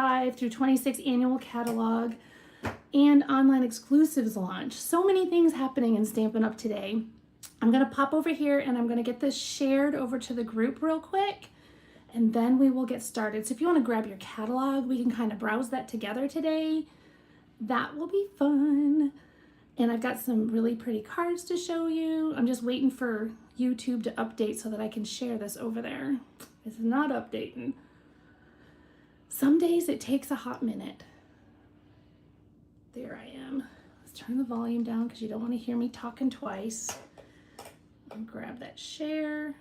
25 through 26 annual catalog and online exclusives launch. So many things happening in Stampin' Up! Today. I'm gonna pop over here and I'm gonna get this shared over to the group real quick, and then we will get started. So if you wanna grab your catalog, we can kind of browse that together today. That will be fun. And I've got some really pretty cards to show you. I'm just waiting for YouTube to update so that I can share this over there. It's not updating. Some days it takes a hot minute. There I am. Let's turn the volume down because you don't want to hear me talking twice. I'll grab that share.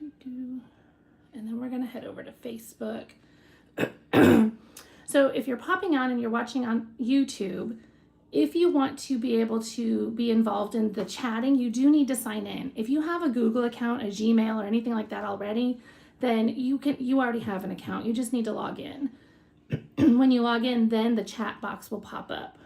And then we're gonna head over to Facebook. So if you're popping on and you're watching on YouTube, if you want to be able to be involved in the chatting, you do need to sign in. If you have a Google account, a Gmail, or anything like that already, then you already have an account. You just need to log in. When you log in, then the chat box will pop up.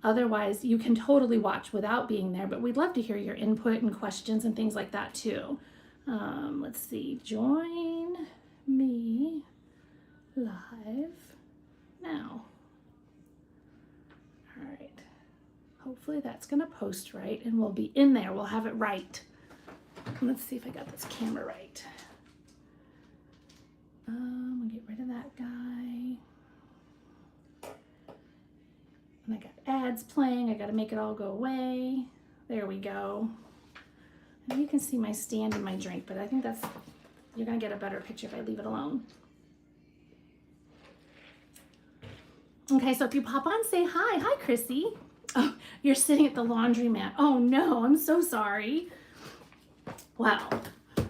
Otherwise, you can totally watch without being there, but we'd love to hear your input and questions and things like that too. Let's see, join me live now. All right, hopefully that's gonna post right and we'll be in there, we'll have it right. Let's see if I got this camera right. I'll get rid of that guy. And I got ads playing, I gotta make it all go away. There we go. And you can see my stand and my drink, but I think you're gonna get a better picture if I leave it alone. Okay, so if you pop on, say hi. Hi, Chrissy. Oh, you're sitting at the laundromat. Oh no, I'm so sorry. Well,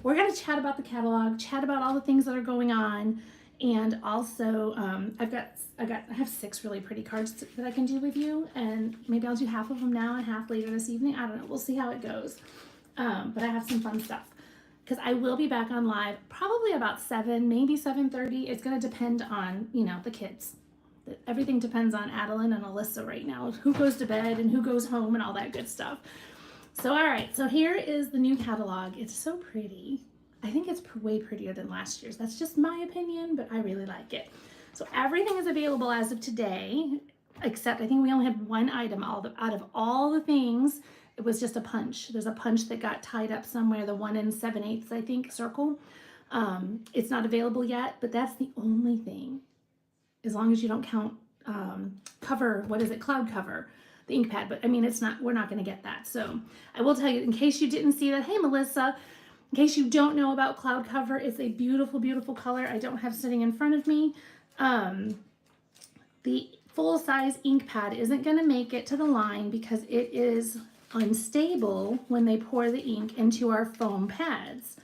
we're gonna chat about the catalog, chat about all the things that are going on, and also I have 6 really pretty cards that I can do with you, and maybe I'll do half of them now and half later this evening. I don't know. We'll see how it goes. But I have some fun stuff because I will be back on live probably about 7, maybe 7:30. It's gonna depend on the kids. Everything depends on Adeline and Alyssa right now, who goes to bed and who goes home and all that good stuff. So, all right, so here is the new catalog. It's so pretty. I think it's way prettier than last year's. That's just my opinion, but I really like it. So everything is available as of today, except I think we only had one item out of all the things. It was just a punch. There's a punch that got tied up somewhere, the 1 7/8, I think, circle. It's not available yet, but that's the only thing. As long as you don't count cover, what is it, cloud cover, the ink pad. But I mean, we're not going to get that. So I will tell you, in case you didn't see that, hey, Melissa, in case you don't know about cloud cover, it's a beautiful, beautiful color I don't have sitting in front of me. The full-size ink pad isn't going to make it to the line because it is unstable when they pour the ink into our foam pads.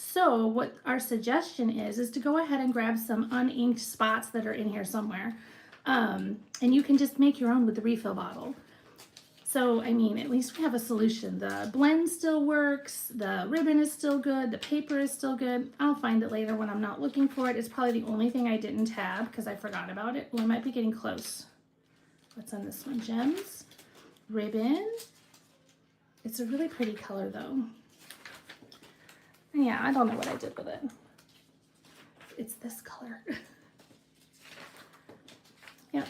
So what our suggestion is to go ahead and grab some uninked spots that are in here somewhere. And you can just make your own with the refill bottle. So, I mean, at least we have a solution. The blend still works, the ribbon is still good, the paper is still good. I'll find it later when I'm not looking for it. It's probably the only thing I didn't tab because I forgot about it. Well, I might be getting close. What's on this one? Gems, ribbon. It's a really pretty color though. Yeah, I don't know what I did with it. It's this color. Yep.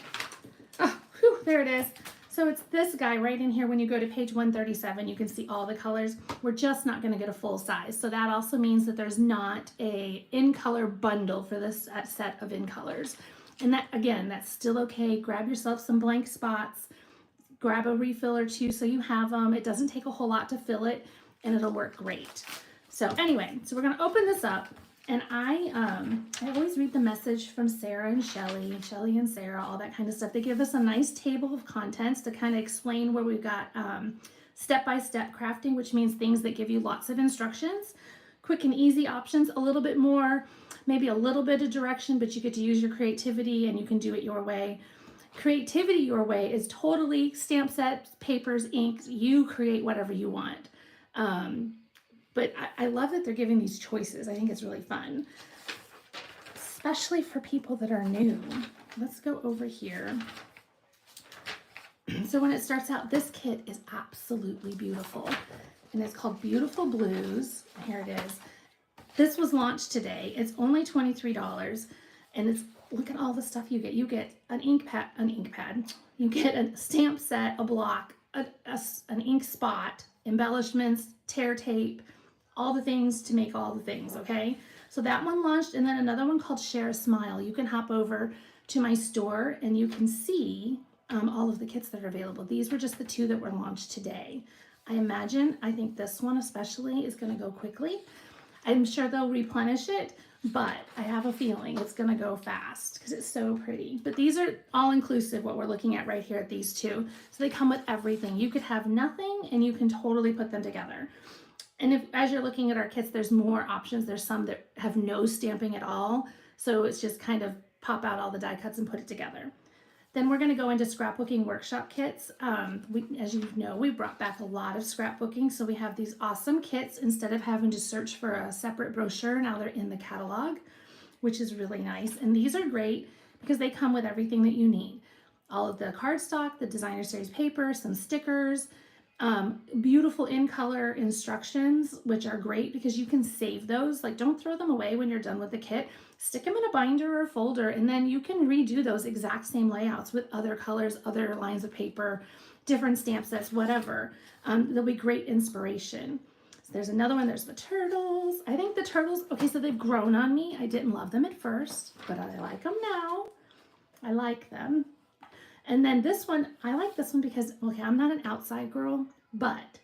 Oh, whew, there it is. So it's this guy right in here. When you go to page 137, you can see all the colors. We're just not going to get a full size. So that also means that there's not a in-color bundle for this set of in-colors. And that, again, that's still okay. Grab yourself some blank spots. Grab a refill or two so you have them. It doesn't take a whole lot to fill it, and it'll work great. So anyway, so we're going to open this up, and I always read the message from Sarah and Shelly and Sarah, all that kind of stuff. They give us a nice table of contents to kind of explain where we've got step-by-step crafting, which means things that give you lots of instructions, quick and easy options, a little bit more, maybe a little bit of direction, but you get to use your creativity and you can do it your way. Creativity your way is totally stamp sets, papers, inks. You create whatever you want. But I love that they're giving these choices. I think it's really fun, especially for people that are new. Let's go over here. So when it starts out, this kit is absolutely beautiful. And it's called Beautiful Blues. Here it is. This was launched today. It's only $23, and it's, look at all the stuff you get. You get an ink pad. You get a stamp set, a block, an ink spot, embellishments, tear tape, all the things to make all the things, okay? So that one launched, and then another one called Share a Smile. You can hop over to my store and you can see all of the kits that are available. These were just the 2 that were launched today. I think this one especially is gonna go quickly. I'm sure they'll replenish it, but I have a feeling it's gonna go fast because it's so pretty. But these are all inclusive, what we're looking at right here at these 2. So they come with everything. You could have nothing and you can totally put them together. And if, as you're looking at our kits, there's more options. There's some that have no stamping at all. So it's just kind of pop out all the die cuts and put it together. Then we're going to go into scrapbooking workshop kits. As you know, we brought back a lot of scrapbooking. So we have these awesome kits. Instead of having to search for a separate brochure, now they're in the catalog, which is really nice. And these are great because they come with everything that you need. All of the cardstock, the designer series paper, some stickers, beautiful in color instructions, which are great because you can save those. Like, don't throw them away when you're done with the kit. Stick them in a binder or folder, and then you can redo those exact same layouts with other colors, other lines of paper, different stamp sets, whatever. They'll be great inspiration. So there's another one. There's the turtles. I think the turtles, okay, so they've grown on me. I didn't love them at first, but I like them now. I like them. And then this one, I like this one because, okay, I'm not an outside girl, but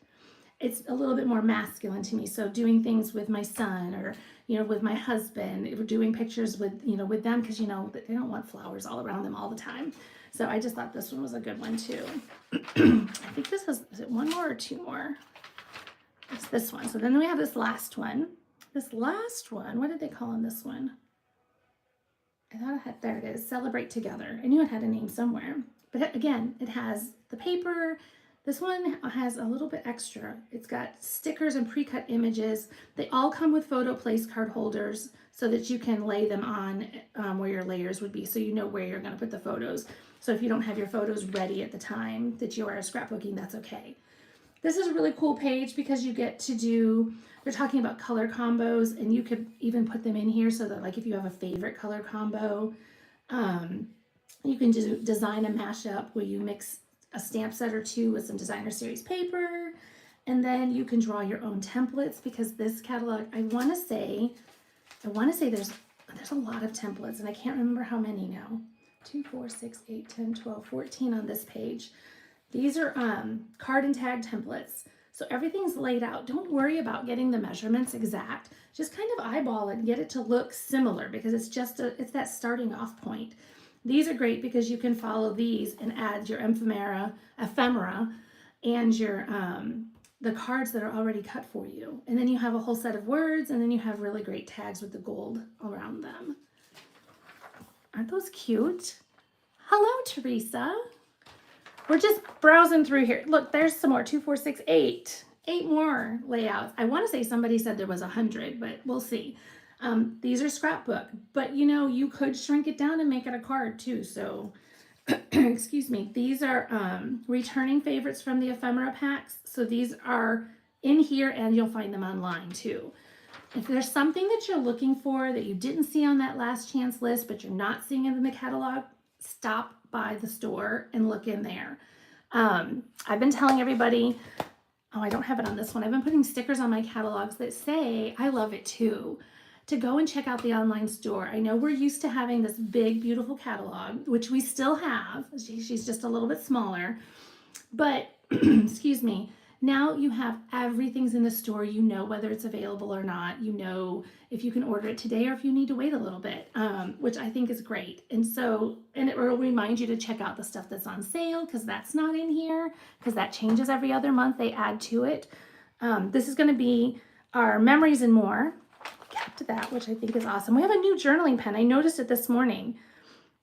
it's a little bit more masculine to me. So doing things with my son or, you know, with my husband, doing pictures with, you know, with them because, you know, they don't want flowers all around them all the time. So I just thought this one was a good one too. I think this is it 1 more or 2 more? It's this one. So then we have this last one. This last one, what did they call on this one? I thought I had, there it is, Celebrate Together. I knew it had a name somewhere. But again, it has the paper. This one has a little bit extra. It's got stickers and pre-cut images. They all come with photo place card holders so that you can lay them on where your layers would be, so you know where you're going to put the photos. So if you don't have your photos ready at the time that you are scrapbooking, that's okay. This is a really cool page because you get to do, they're talking about color combos, and you could even put them in here so that, like, if you have a favorite color combo, you can just design a mashup where you mix a stamp set or 2 with some designer series paper, and then you can draw your own templates because this catalog, I want to say there's a lot of templates, and I can't remember how many now. 2, 4, 6, 8, 10, 12, 14 on this page. These are card and tag templates. So everything's laid out. Don't worry about getting the measurements exact. Just kind of eyeball it and get it to look similar because it's just it's that starting off point. These are great because you can follow these and add your ephemera and your the cards that are already cut for you. And then you have a whole set of words, and then you have really great tags with the gold around them. Aren't those cute? Hello, Teresa. We're just browsing through here. Look, there's some more. 2, 4, 6, 8. 8 more layouts. I want to say somebody said there was 100, but we'll see. These are scrapbook, but you know, you could shrink it down and make it a card too. So, excuse me. These are returning favorites from the ephemera packs. So these are in here, and you'll find them online too. If there's something that you're looking for that you didn't see on that last chance list, but you're not seeing it in the catalog, stop by the store and look in there. I've been telling everybody, oh, I don't have it on this one. I've been putting stickers on my catalogs that say, I love it too, to go and check out the online store. I know we're used to having this big, beautiful catalog, which we still have. She's just a little bit smaller, but excuse me, now you have everything's in the store. You know whether it's available or not. You know if you can order it today or if you need to wait a little bit, which I think is great. And it will remind you to check out the stuff that's on sale because that's not in here because that changes every other month. They add to it. This is going to be our Memories and More. Kept that, which I think is awesome. We have a new journaling pen. I noticed it this morning.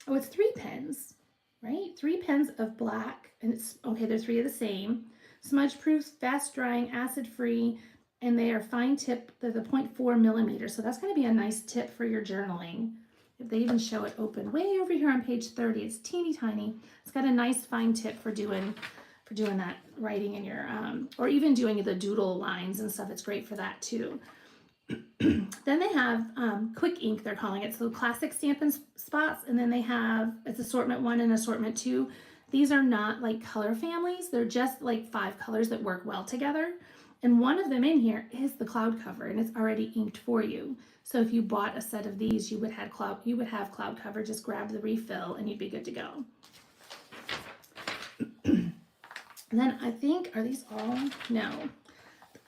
Oh, it's 3 pens, right? 3 pens of black, and it's okay. They're 3 of the same. Smudge proof, fast drying, acid free, and they are fine tip. They're the 0.4 millimeters. So that's going to be a nice tip for your journaling. If they even show it open way over here on page 30, it's teeny tiny. It's got a nice fine tip for doing that writing in your, or even doing the doodle lines and stuff. It's great for that too. Then they have quick ink, they're calling it. So classic Stampin' spots, and then they have, it's assortment 1 and assortment 2. These are not like color families. They're just like 5 colors that work well together. And one of them in here is the cloud cover, and it's already inked for you. So if you bought a set of these, you would have cloud cover. Just grab the refill and you'd be good to go. And then I think, are these all? No.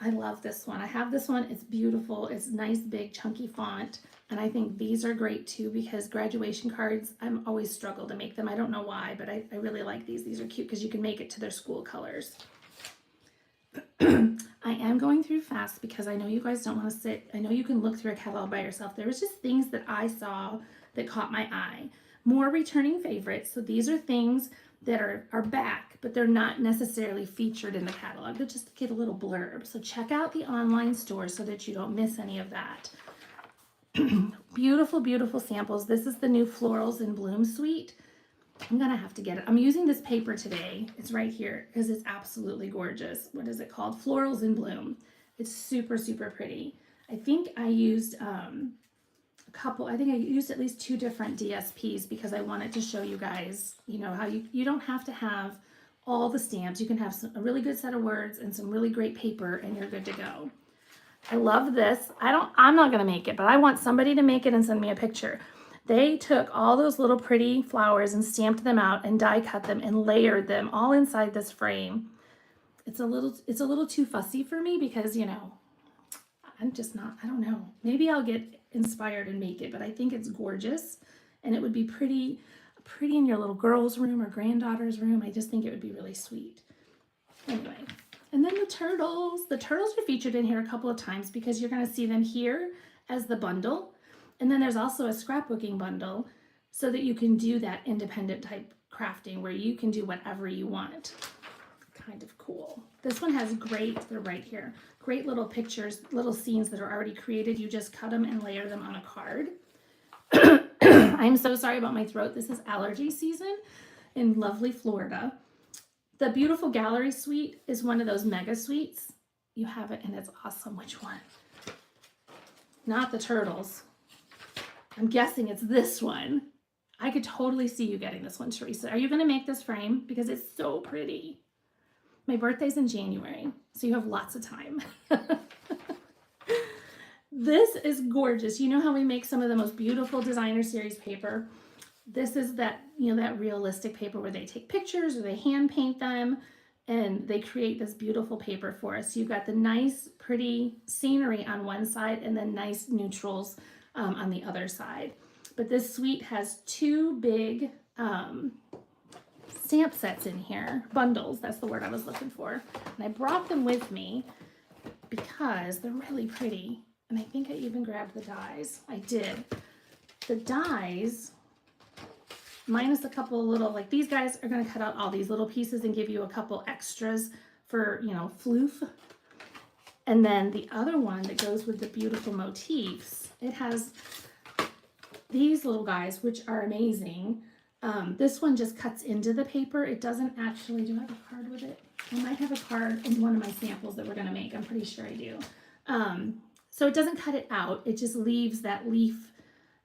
I love this one. I have this one. It's beautiful. It's nice, big, chunky font. And I think these are great too, because graduation cards, I'm always struggle to make them. I don't know why, but I really like these. These are cute because you can make it to their school colors. I am going through fast because I know you guys don't want to sit. I know you can look through a catalog by yourself. There was just things that I saw that caught my eye. More returning favorites. So these are things that are back, but they're not necessarily featured in the catalog. They just get a little blurb. So check out the online store so that you don't miss any of that. Beautiful, beautiful samples. This is the new Florals in Bloom suite. I'm gonna have to get it. I'm using this paper today. It's right here because it's absolutely gorgeous. What is it called? Florals in Bloom. It's super, super pretty. I think I used I think I used at least 2 different DSPs because I wanted to show you guys, you know, how you don't have to have all the stamps. You can have a really good set of words and some really great paper and you're good to go. I love this. I'm not gonna make it, but I want somebody to make it and send me a picture. They took all those little pretty flowers and stamped them out and die cut them and layered them all inside this frame. It's a little too fussy for me because, you know, I'm just not, I don't know. Maybe I'll get inspired and make it, but I think it's gorgeous and it would be pretty in your little girl's room or granddaughter's room. I just think it would be really sweet. Anyway, and then the turtles. The turtles are featured in here a couple of times because you're going to see them here as the bundle. And then there's also a scrapbooking bundle so that you can do that independent type crafting where you can do whatever you want. Kind of cool. This one has they're right here, great little pictures, little scenes that are already created. You just cut them and layer them on a card. I'm so sorry about my throat. This is allergy season in lovely Florida. The beautiful gallery suite is one of those mega suites. You have it and it's awesome. Which one? Not the turtles. I'm guessing it's this one. I could totally see you getting this one, Teresa. Are you going to make this frame? Because it's so pretty. My birthday's in January, so you have lots of time. This is gorgeous. You know how we make some of the most beautiful designer series paper? This is that, you know, that realistic paper where they take pictures or they hand paint them and they create this beautiful paper for us. You've got the nice, pretty scenery on one side and then nice neutrals on the other side. But this suite has 2 big stamp sets in here, bundles, that's the word I was looking for. And I brought them with me because they're really pretty. And I think I even grabbed the dies. I did. The dies, minus a couple of little, like these guys are gonna cut out all these little pieces and give you a couple extras for, you know, floof. And then the other one that goes with the beautiful motifs, it has these little guys, which are amazing. This one just cuts into the paper. It doesn't actually, do I have a card with it? I might have a card in one of my samples that we're gonna make. I'm pretty sure I do. So it doesn't cut it out. It just leaves that leaf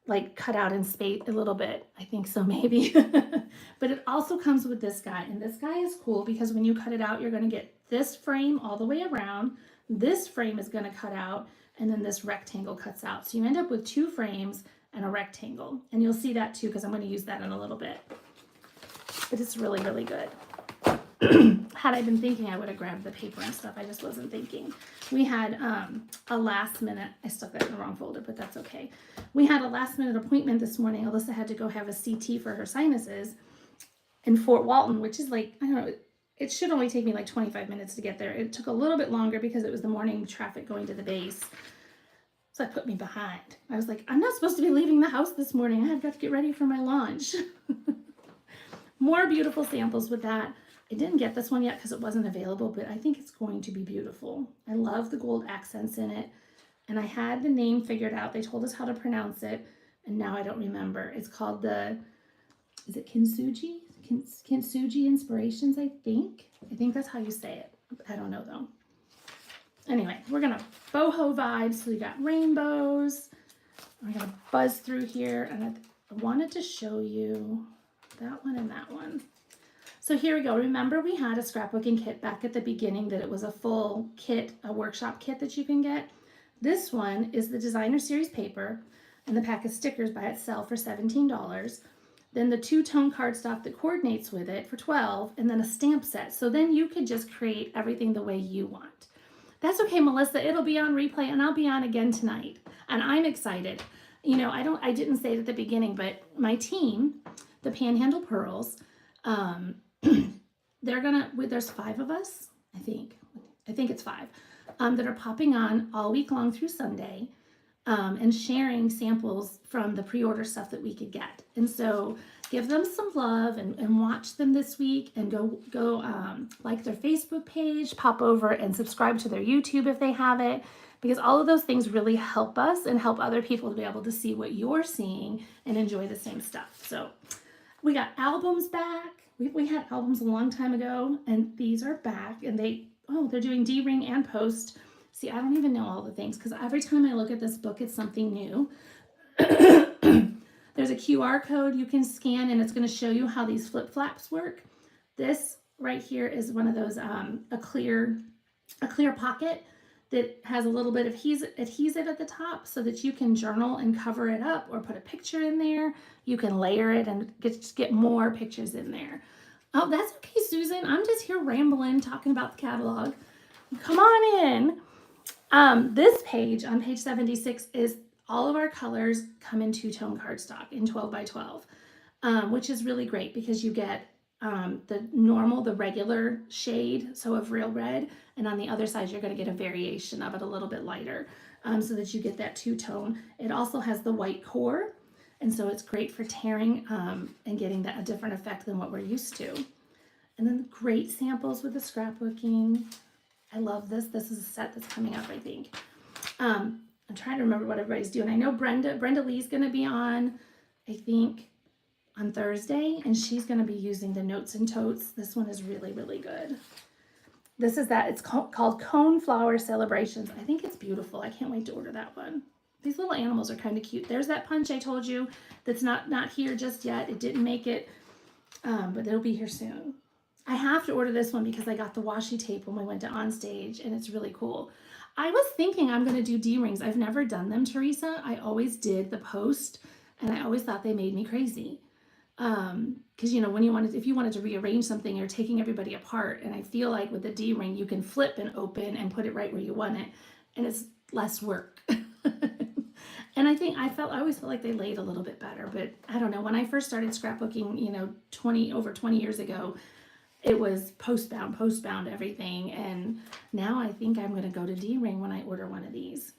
like cut out in space a little bit. I think so, maybe. But it also comes with this guy. And this guy is cool because when you cut it out, you're gonna get this frame all the way around. This frame is gonna cut out and then this rectangle cuts out. So you end up with 2 frames and a rectangle. And you'll see that too because I'm gonna use that in a little bit. But it's really, really good. Had I been thinking, I would have grabbed the paper and stuff. I just wasn't thinking. We had a last minute, I stuck that in the wrong folder, but that's okay. We had a last minute appointment this morning. Alyssa had to go have a CT for her sinuses in Fort Walton, which is like, I don't know, it should only take me like 25 minutes to get there. It took a little bit longer because it was the morning traffic going to the base. So that put me behind. I was like, I'm not supposed to be leaving the house this morning. I've got to get ready for my launch. More beautiful samples with that. I didn't get this one yet because it wasn't available, but I think it's going to be beautiful. I love the gold accents in it. And I had the name figured out. They told us how to pronounce it, and now I don't remember. It's called is it Kintsugi? Kintsugi Inspirations, I think. I think that's how you say it. I don't know, though. Anyway, we're gonna boho vibes. So we got rainbows. We're gonna buzz through here, and I wanted to show you that one and that one. So here we go. Remember we had a scrapbooking kit back at the beginning that it was a full kit, a workshop kit that you can get. This one is the designer series paper and the pack of stickers by itself for $17. Then the two-tone cardstock that coordinates with it for $12, and then a stamp set. So then you could just create everything the way you want. That's okay, Melissa. It'll be on replay, and I'll be on again tonight. And I'm excited. You know, I didn't say it at the beginning, but my team, the Panhandle Pearls, there's 5 of us, I think it's 5, that are popping on all week long through Sunday, and sharing samples from the pre-order stuff that we could get. And so give them some love and watch them this week, and go like their Facebook page, pop over and subscribe to their YouTube if they have it, because all of those things really help us and help other people to be able to see what you're seeing and enjoy the same stuff. So we got albums back. We had albums a long time ago, and these are back, and they're doing D-ring and post. See, I don't even know all the things, because every time I look at this book, it's something new. There's a QR code you can scan, and it's going to show you how these flip flaps work. This right here is one of those, a clear pocket that has a little bit of adhesive at the top so that you can journal and cover it up or put a picture in there. You can layer it and get more pictures in there. Oh, that's okay, Susan. I'm just here rambling, talking about the catalog. Come on in. This page, on page 76, is all of our colors come in two-tone cardstock in 12 by 12, which is really great because you get the regular shade, so of real red, and on the other side you're going to get a variation of it a little bit lighter, so that you get that two-tone. It also has the white core, and so it's great for tearing and getting a different effect than what we're used to. And then great samples with the scrapbooking. I love this. This is a set that's coming up, I think. I'm trying to remember what everybody's doing. I know Brenda Lee's going to be on, I think, on Thursday, and she's going to be using the Notes and Totes. This one is really, really good. This is it's called Cone Flower Celebrations. I think it's beautiful. I can't wait to order that one. These little animals are kind of cute. There's that punch I told you that's not here just yet. It didn't make it, but it'll be here soon. I have to order this one because I got the washi tape when we went to Onstage, and it's really cool. I was thinking I'm going to do D-rings. I've never done them, Teresa. I always did the post, and I always thought they made me crazy. Because, you know, if you wanted to rearrange something, you're taking everybody apart, and I feel like with the D-ring, you can flip and open and put it right where you want it, and it's less work. And I always felt like they laid a little bit better, but I don't know. When I first started scrapbooking, you know, over 20 years ago, it was postbound everything, and now I think I'm going to go to D-ring when I order one of these.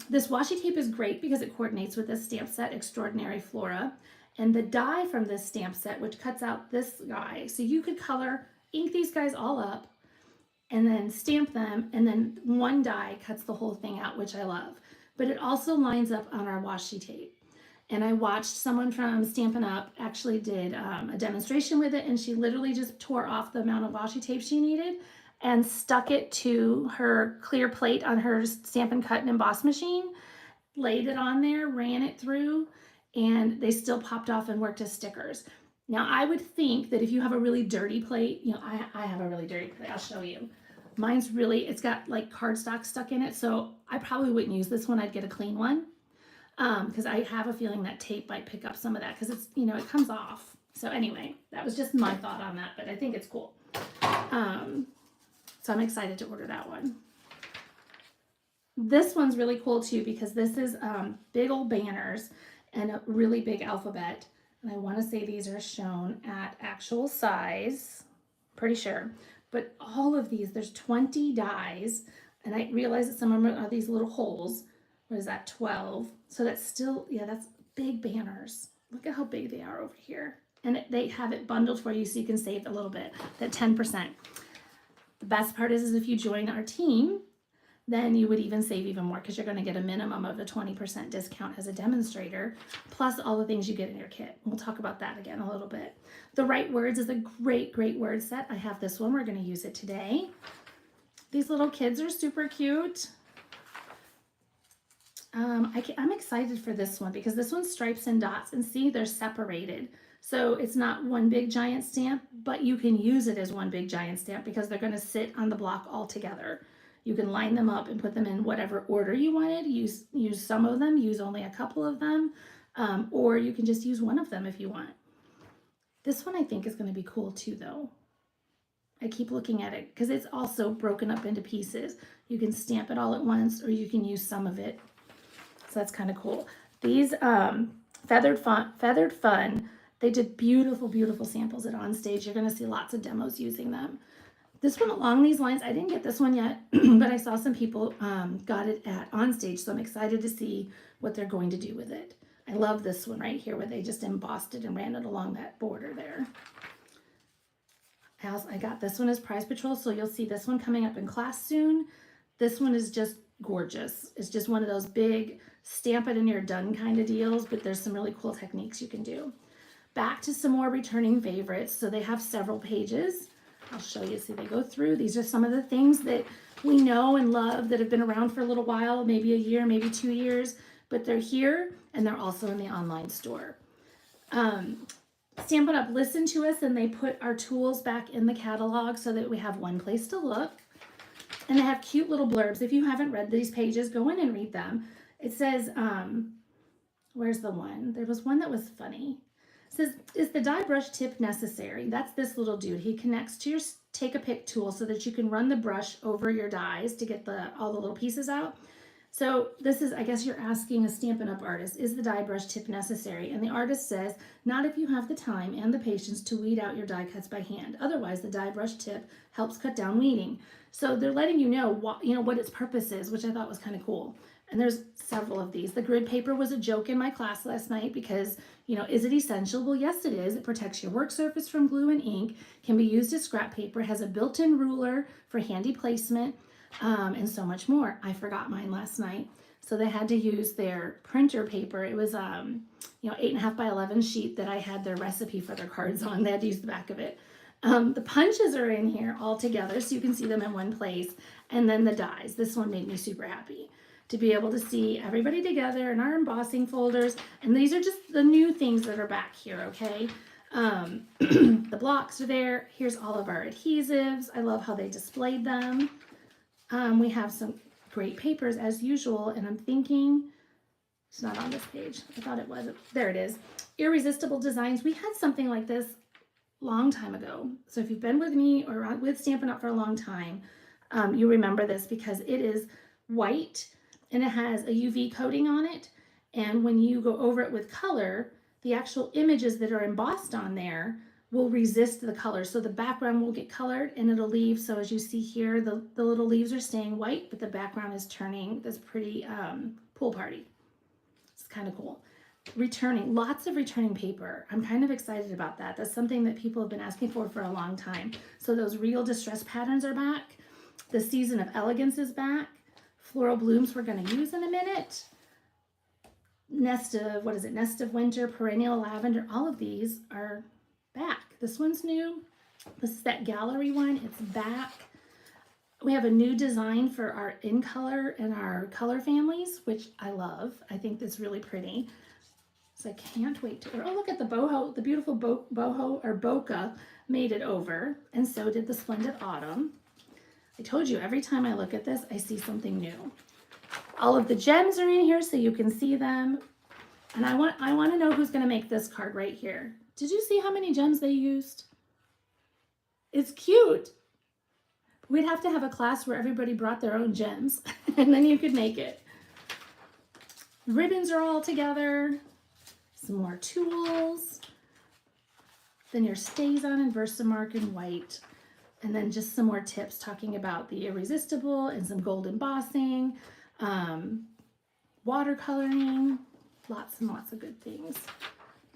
This washi tape is great because it coordinates with this stamp set, Extraordinary Flora, and the die from this stamp set, which cuts out this guy. So you could ink these guys all up, and then stamp them, and then one die cuts the whole thing out, which I love. But it also lines up on our washi tape. And I watched someone from Stampin' Up! Actually did a demonstration with it, and she literally just tore off the amount of washi tape she needed and stuck it to her clear plate on her Stampin' Cut and Emboss machine, laid it on there, ran it through, and they still popped off and worked as stickers. Now, I would think that if you have a really dirty plate, you know, I have a really dirty plate, I'll show you. Mine's it's got like cardstock stuck in it, so I probably wouldn't use this one. I'd get a clean one. Because I have a feeling that tape might pick up some of that, because it's, you know, it comes off. So anyway, that was just my thought on that, but I think it's cool. So I'm excited to order that one. This one's really cool too, because this is big old banners and a really big alphabet. And I want to say these are shown at actual size, pretty sure. But all of these, there's 20 dies, and I realize that some of them are these little holes. What is that, 12? So that's still, yeah, that's big banners. Look at how big they are over here. And they have it bundled for you so you can save a little bit, that 10%. The best part is if you join our team, then you would even save even more, because you're going to get a minimum of a 20% discount as a demonstrator, plus all the things you get in your kit. We'll talk about that again a little bit. The Right Words is a great, great word set. I have this one. We're going to use it today. These little kids are super cute. I'm excited for this one because this one's stripes and dots, and see, they're separated. So it's not one big giant stamp, but you can use it as one big giant stamp because they're going to sit on the block all together. You can line them up and put them in whatever order you wanted. Use some of them, use only a couple of them, or you can just use one of them if you want. This one I think is going to be cool too, though. I keep looking at it because it's also broken up into pieces. You can stamp it all at once, or you can use some of it. So that's kind of cool. These Feathered Fun, they did beautiful, beautiful samples at Onstage. You're going to see lots of demos using them. This one along these lines, I didn't get this one yet, but I saw some people got it at Onstage, so I'm excited to see what they're going to do with it. I love this one right here where they just embossed it and ran it along that border there. I got this one as Prize Patrol, so you'll see this one coming up in class soon. This one is just gorgeous. It's just one of those big stamp it and you're done kind of deals, but there's some really cool techniques you can do. Back to some more returning favorites. So they have several pages. I'll show you. See, they go through. These are some of the things that we know and love that have been around for a little while, maybe a year, maybe 2 years, but they're here and they're also in the online store. Stampin' Up! Listen to us, and they put our tools back in the catalog so that we have one place to look. And they have cute little blurbs. If you haven't read these pages, go in and read them. It says, where's the one? There was one that was funny. It says, is the die brush tip necessary? That's this little dude. He connects to your take a pick tool so that you can run the brush over your dies to get all the little pieces out. So this is, I guess you're asking a Stampin' Up! Artist, is the die brush tip necessary? And the artist says, not if you have the time and the patience to weed out your die cuts by hand. Otherwise, the die brush tip helps cut down weeding. So they're letting you know what its purpose is, which I thought was kind of cool. And there's several of these. The grid paper was a joke in my class last night because, is it essential? Well, yes, it is. It protects your work surface from glue and ink, can be used as scrap paper, has a built-in ruler for handy placement, and so much more. I forgot mine last night. So they had to use their printer paper. It was, 8.5 by 11 sheet that I had their recipe for their cards on. They had to use the back of it. The punches are in here all together so you can see them in one place. And then the dies. This one made me super happy to be able to see everybody together in our embossing folders. And these are just the new things that are back here, okay? The blocks are there. Here's all of our adhesives. I love how they displayed them. We have some great papers as usual, and I'm thinking, it's not on this page. I thought it was. There it is. Irresistible Designs. We had something like this long time ago. So if you've been with me or with Stampin' Up! For a long time, you remember this because it is white and it has a UV coating on it. And when you go over it with color, the actual images that are embossed on there will resist the color. So the background will get colored and it'll leave. So as you see here, the little leaves are staying white, but the background is turning this pretty pool party. It's kind of cool. Lots of returning paper. I'm kind of excited about that. That's something that people have been asking for a long time. So those real distress patterns are back. The Season of Elegance is back. Floral Blooms we're going to use in a minute. Nest of Winter, Perennial Lavender. All of these are back. This one's new. This is that gallery one. It's back. We have a new design for our in color and our color families, which I love. I think that's really pretty. So I can't wait to, oh, look at the boho, the beautiful boho or bokeh made it over. And so did the Splendid Autumn. I told you, every time I look at this, I see something new. All of the gems are in here so you can see them. And I want to know who's going to make this card right here. Did you see how many gems they used? It's cute. We'd have to have a class where everybody brought their own gems and then you could make it. Ribbons are all together. Some more tools. Then your Stays On and Versamark in white. And then just some more tips talking about the Irresistible and some gold embossing, watercoloring, lots and lots of good things.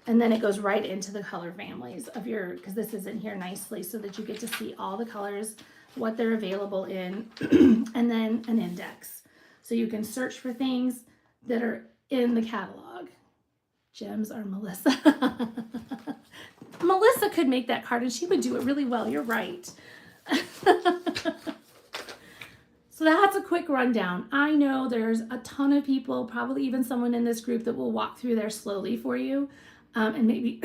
And then it goes right into the color families of because this is in here nicely so that you get to see all the colors, what they're available in, and then an index. So you can search for things that are in the catalog. Gems are Melissa. Melissa could make that card and she would do it really well. You're right. So that's a quick rundown. I know there's a ton of people, probably even someone in this group, that will walk through there slowly for you. And maybe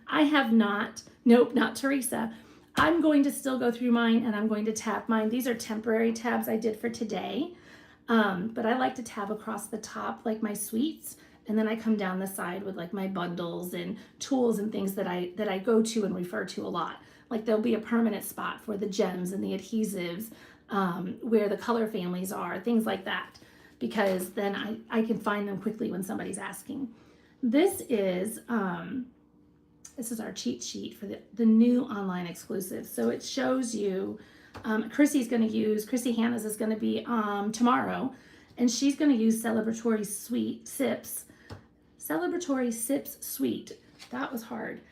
I have not. Nope, not Teresa. I'm going to still go through mine and I'm going to tab mine. These are temporary tabs I did for today. But I like to tab across the top like my suites, and then I come down the side with like my bundles and tools and things that I go to and refer to a lot. Like there'll be a permanent spot for the gems and the adhesives, where the color families are, things like that, because then I can find them quickly when somebody's asking. This is our cheat sheet for the new online exclusive. So it shows you, Chrissy Hannah's is going to be tomorrow, and she's going to use Celebratory Sips Suite. That was hard.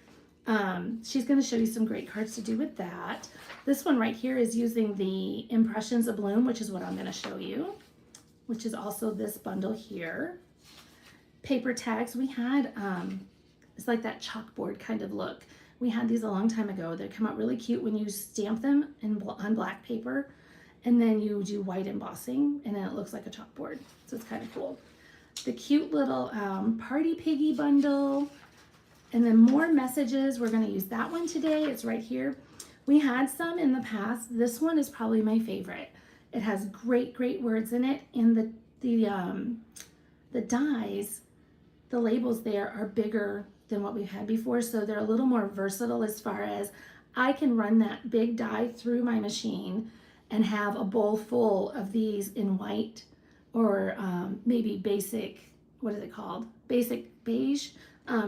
She's going to show you some great cards to do with that. This one right here is using the Impressions Abloom, which is what I'm going to show you, which is also this bundle here. Paper tags. We had, it's like that chalkboard kind of look. We had these a long time ago. They come out really cute when you stamp them on black paper, and then you do white embossing, and then it looks like a chalkboard. So it's kind of cool. The cute little Party Piggy bundle. And then more messages. We're going to use that one today. It's right here. We had some in the past. This one is probably my favorite. It has great words in it. And the dies, the labels there are bigger than what we've had before. So they're a little more versatile as far as I can run that big die through my machine and have a bowl full of these in white or maybe basic, what is it called? Basic beige.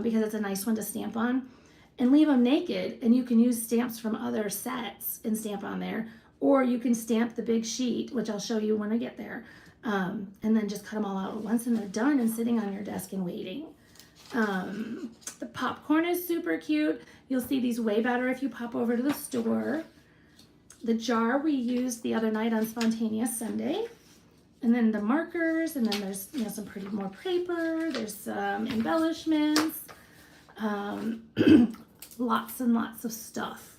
Because it's a nice one to stamp on, and leave them naked, and you can use stamps from other sets and stamp on there, or you can stamp the big sheet, which I'll show you when I get there, and then just cut them all out at once, and they're done and sitting on your desk and waiting. The popcorn is super cute. You'll see these way better if you pop over to the store. The jar we used the other night on Spontaneous Sunday. And then the markers, and then there's some pretty more paper. There's some embellishments, lots and lots of stuff.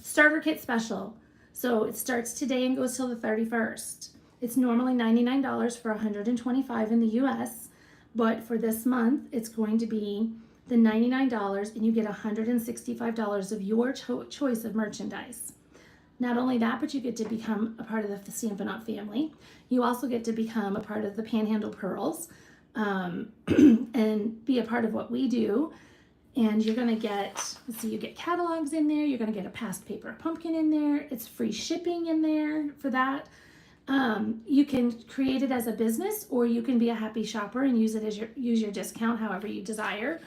Starter kit special. So it starts today and goes till the 31st. It's normally $99 for $125 in the US, but for this month it's going to be the $99, and you get $165 of your choice of merchandise. Not only that, but you get to become a part of the Stampin' Up! Family. You also get to become a part of the Panhandle Pearls and be a part of what we do. And you're going to get, let's see, you get catalogs in there. You're going to get a past paper pumpkin in there. It's free shipping in there for that. You can create it as a business, or you can be a happy shopper and use it as use your discount however you desire.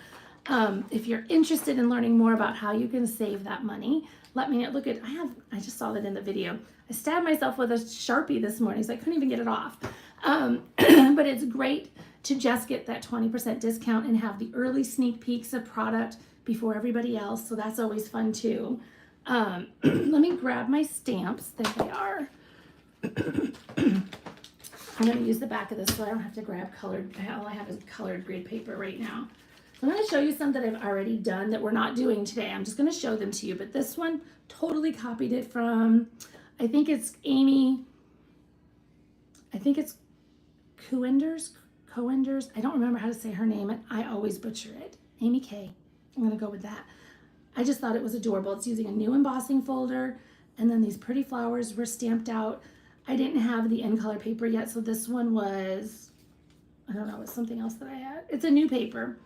If you're interested in learning more about how you can save that money, let me know. Look at, I just saw that in the video. I stabbed myself with a Sharpie this morning, so I couldn't even get it off. But it's great to just get that 20% discount and have the early sneak peeks of product before everybody else. So that's always fun too. Let me grab my stamps. There they are. I'm going to use the back of this so I don't have to grab colored. All I have is colored grid paper right now. I'm going to show you some that I've already done that we're not doing today. I'm just going to show them to you. But this one, totally copied it from, I think it's Amy, I think it's Coenders. I don't remember how to say her name, and I always butcher it. Amy K. I'm going to go with that. I just thought it was adorable. It's using a new embossing folder, and then these pretty flowers were stamped out. I didn't have the end color paper yet, so this one was, I don't know, it's something else that I had. It's a new paper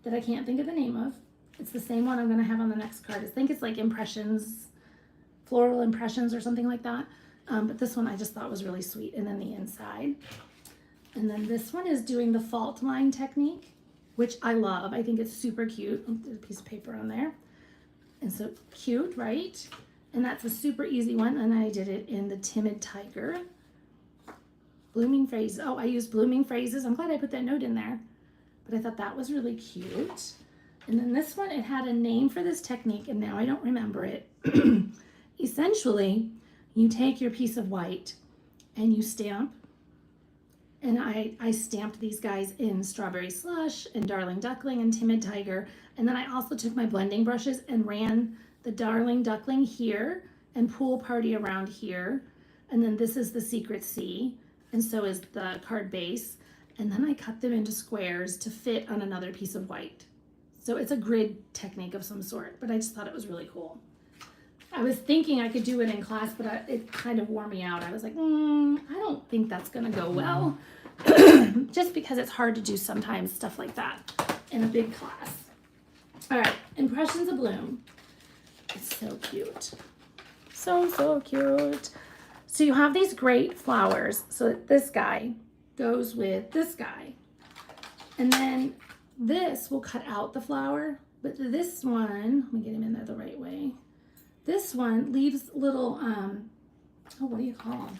that I can't think of the name of. It's the same one I'm going to have on the next card. I think it's like Impressions, Floral Impressions or something like that. But this one I just thought was really sweet. And then the inside. And then this one is doing the fault line technique, which I love. I think it's super cute. There's a piece of paper on there. And so cute, right? And that's a super easy one. And I did it in the Timid Tiger. Blooming Phrases. Oh, I used Blooming Phrases. I'm glad I put that note in there. But I thought that was really cute. And then this one, it had a name for this technique, and now I don't remember it. Essentially, you take your piece of white and you stamp. And I stamped these guys in Strawberry Slush and Darling Duckling and Timid Tiger. And then I also took my blending brushes and ran the Darling Duckling here and Pool Party around here. And then this is the secret C, and so is the card base. And then I cut them into squares to fit on another piece of white. So it's a grid technique of some sort, but I just thought it was really cool. I was thinking I could do it in class, but it kind of wore me out. I was like, I don't think that's gonna go well. Just because it's hard to do sometimes stuff like that in a big class. All right, Impressions Abloom. It's so cute. So cute. So you have these great flowers. So this guy goes with this guy. And then this will cut out the flower, but this one, let me get him in there the right way. This one leaves little, what do you call them?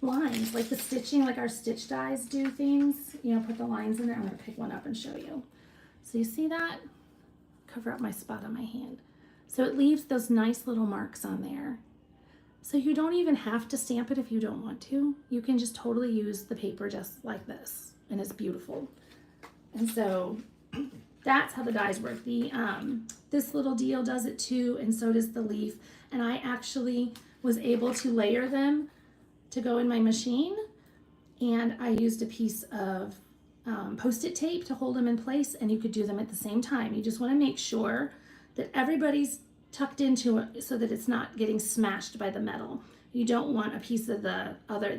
Lines, like the stitching, like our stitch dies do things. You know, put the lines in there. I'm gonna pick one up and show you. So you see that? Cover up my spot on my hand. So it leaves those nice little marks on there. So you don't even have to stamp it if you don't want to. You can just totally use the paper just like this, and it's beautiful. And so that's how the dies work. The this little deal does it too, and so does the leaf. And I actually was able to layer them to go in my machine, and I used a piece of Post-it tape to hold them in place, and you could do them at the same time. You just want to make sure that everybody's tucked into it so that it's not getting smashed by the metal. You don't want a piece of the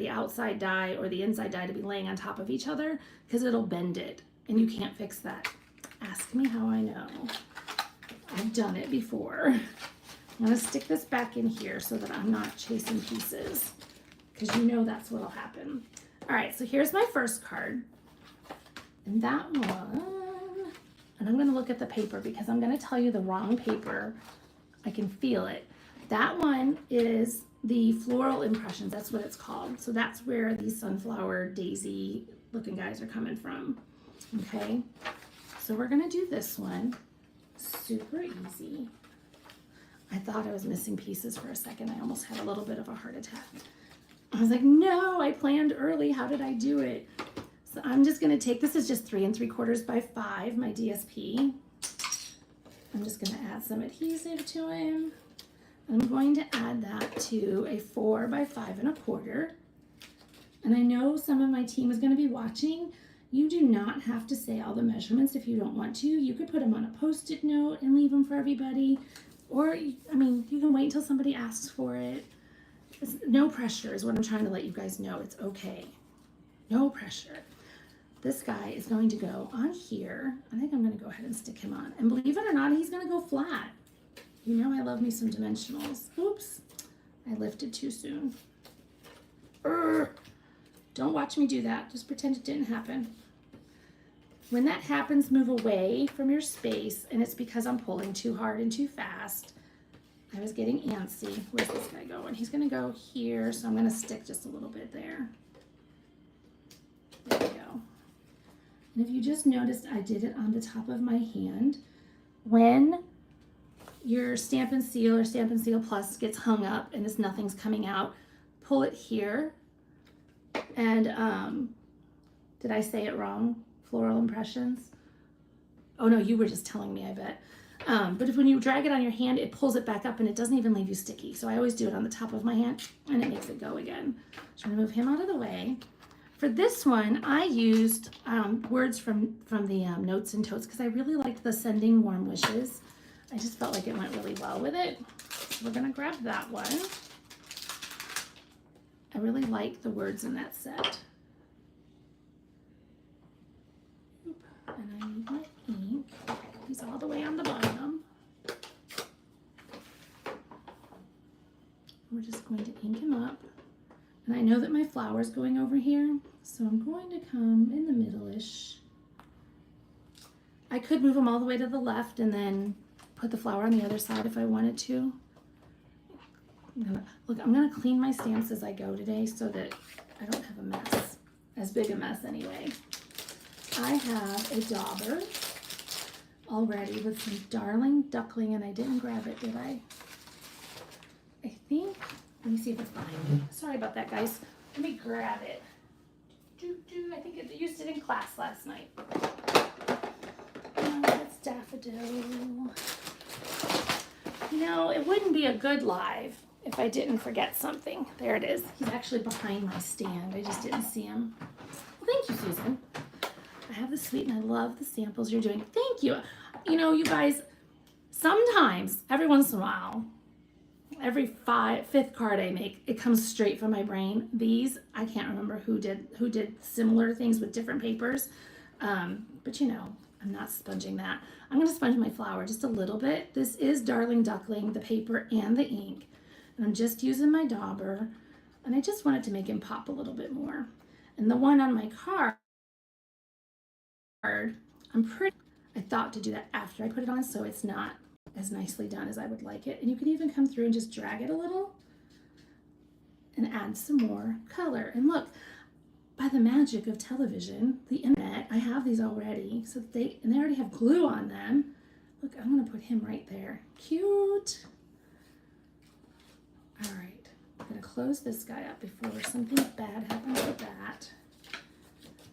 outside die or the inside die to be laying on top of each other, because it'll bend it, and you can't fix that. Ask me how I know. I've done it before. I'm gonna stick this back in here so that I'm not chasing pieces, because you know that's what'll happen. All right, so here's my first card. And that one, and I'm gonna look at the paper because I'm gonna tell you the wrong paper. I can feel it. That one is the Floral Impressions, that's what it's called. So that's where these sunflower daisy looking guys are coming from, okay? So we're gonna do this one, super easy. I thought I was missing pieces for a second. I almost had a little bit of a heart attack. I was like, no, I planned early. How did I do it? So I'm just gonna take, this is just 3 3/4 by 5, my DSP. I'm just gonna add some adhesive to him. I'm going to add that to a 4 by 5 1/4. And I know some of my team is gonna be watching. You do not have to say all the measurements if you don't want to. You could put them on a Post-it note and leave them for everybody. Or, I mean, you can wait until somebody asks for it. It's no pressure is what I'm trying to let you guys know. It's okay. No pressure. This guy is going to go on here. I think I'm going to go ahead and stick him on. And believe it or not, he's going to go flat. You know I love me some dimensionals. Oops. I lifted too soon. Don't watch me do that. Just pretend it didn't happen. When that happens, move away from your space, and it's because I'm pulling too hard and too fast. I was getting antsy. Where's this guy going? He's gonna go here, so I'm gonna stick just a little bit there. There we go. And if you just noticed, I did it on the top of my hand. When your Stampin' Seal or Stampin' Seal Plus gets hung up and nothing's coming out, pull it here. And did I say it wrong? Floral Impressions. Oh no, you were just telling me, I bet. But when you drag it on your hand, it pulls it back up and it doesn't even leave you sticky. So I always do it on the top of my hand and it makes it go again. So I'm gonna move him out of the way. For this one, I used words from the Notes and Totes because I really liked the Sending Warm Wishes. I just felt like it went really well with it. So we're gonna grab that one. I really like the words in that set. And I need my ink. He's all the way on the bottom. We're just going to ink him up. And I know that my flower's going over here, so I'm going to come in the middle-ish. I could move him all the way to the left and then put the flower on the other side if I wanted to. I'm gonna clean my stamps as I go today so that I don't have a mess, as big a mess anyway. I have a dauber already with some Darling Duckling, and I didn't grab it, did I? I think, let me see if it's behind me. Sorry about that, guys. Let me grab it. I think I used it in class last night. Oh, that's Daffodil. You know, it wouldn't be a good live if I didn't forget something. There it is. He's actually behind my stand. I just didn't see him. Well, thank you, Susan. I have the sweet and I love the samples you're doing. Thank you. You know, you guys, sometimes, every once in a while, every fifth card I make, it comes straight from my brain. These, I can't remember who did similar things with different papers. But you know, I'm not sponging that. I'm going to sponge my flower just a little bit. This is Darling Duckling, the paper and the ink. And I'm just using my dauber. And I just wanted to make him pop a little bit more. And the one on my card, I thought to do that after I put it on so it's not as nicely done as I would like it. And you can even come through and just drag it a little and add some more color. And look, by the magic of television, the internet, I have these already. So they already have glue on them. Look, I'm gonna put him right there. Cute. All right, I'm gonna close this guy up before something bad happens with that.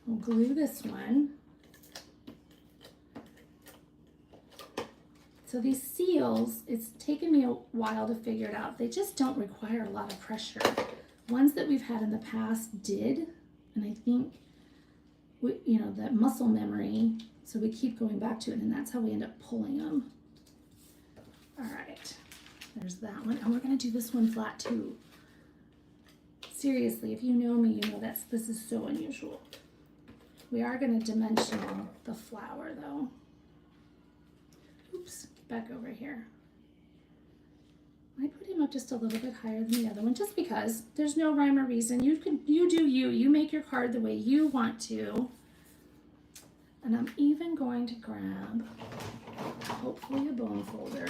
We'll glue this one. So these seals, it's taken me a while to figure it out. They just don't require a lot of pressure. Ones that we've had in the past did, and I think, you know, that muscle memory, so we keep going back to it, and that's how we end up pulling them. All right, there's that one. And we're gonna do this one flat too. Seriously, if you know me, you know this is so unusual. We are gonna dimensional the flower though. Oops. Back over here. I put him up just a little bit higher than the other one just because there's no rhyme or reason. You do you make your card the way you want to. And I'm even going to grab hopefully a bone folder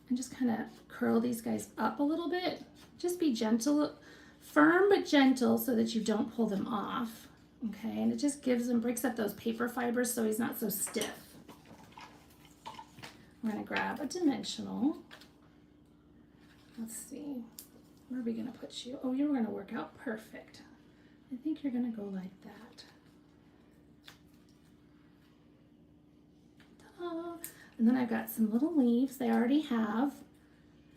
and just kind of curl these guys up a little bit. Just be gentle, firm but gentle so that you don't pull them off. Okay, and it just breaks up those paper fibers so he's not so stiff. I'm going to grab a dimensional. Let's see. Where are we going to put you? Oh, you're going to work out perfect. I think you're going to go like that. Ta-da. And then I've got some little leaves they already have.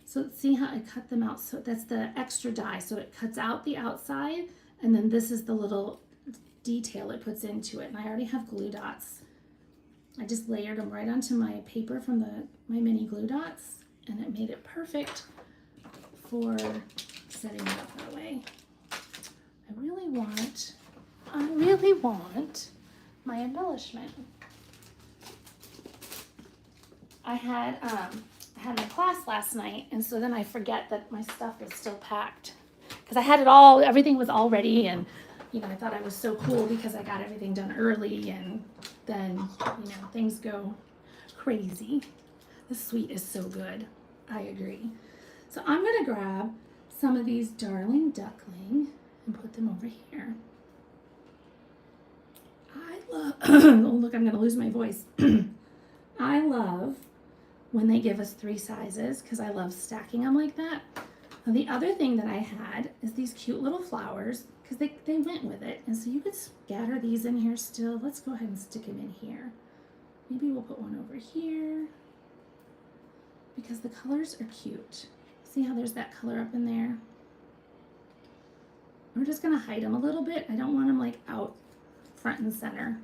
So see how I cut them out? So that's the extra die. So it cuts out the outside, and then this is the little detail it puts into it. And I already have glue dots. I just layered them right onto my paper from my mini glue dots, and it made it perfect for setting it up that way. I really want my embellishment. I had my class last night, and so then I forget that my stuff was still packed because I had everything was all ready, and you know, I thought I was so cool because I got everything done early, and then, you know, things go crazy. This sweet is so good. I agree. So I'm going to grab some of these Darling Duckling and put them over here. I love, oh look, I'm going to lose my voice. I love when they give us 3 sizes because I love stacking them like that. Now the other thing that I had is these cute little flowers because they went with it. And so you could scatter these in here still. Let's go ahead and stick them in here. Maybe we'll put one over here because the colors are cute. See how there's that color up in there? We're just gonna hide them a little bit. I don't want them like out front and center.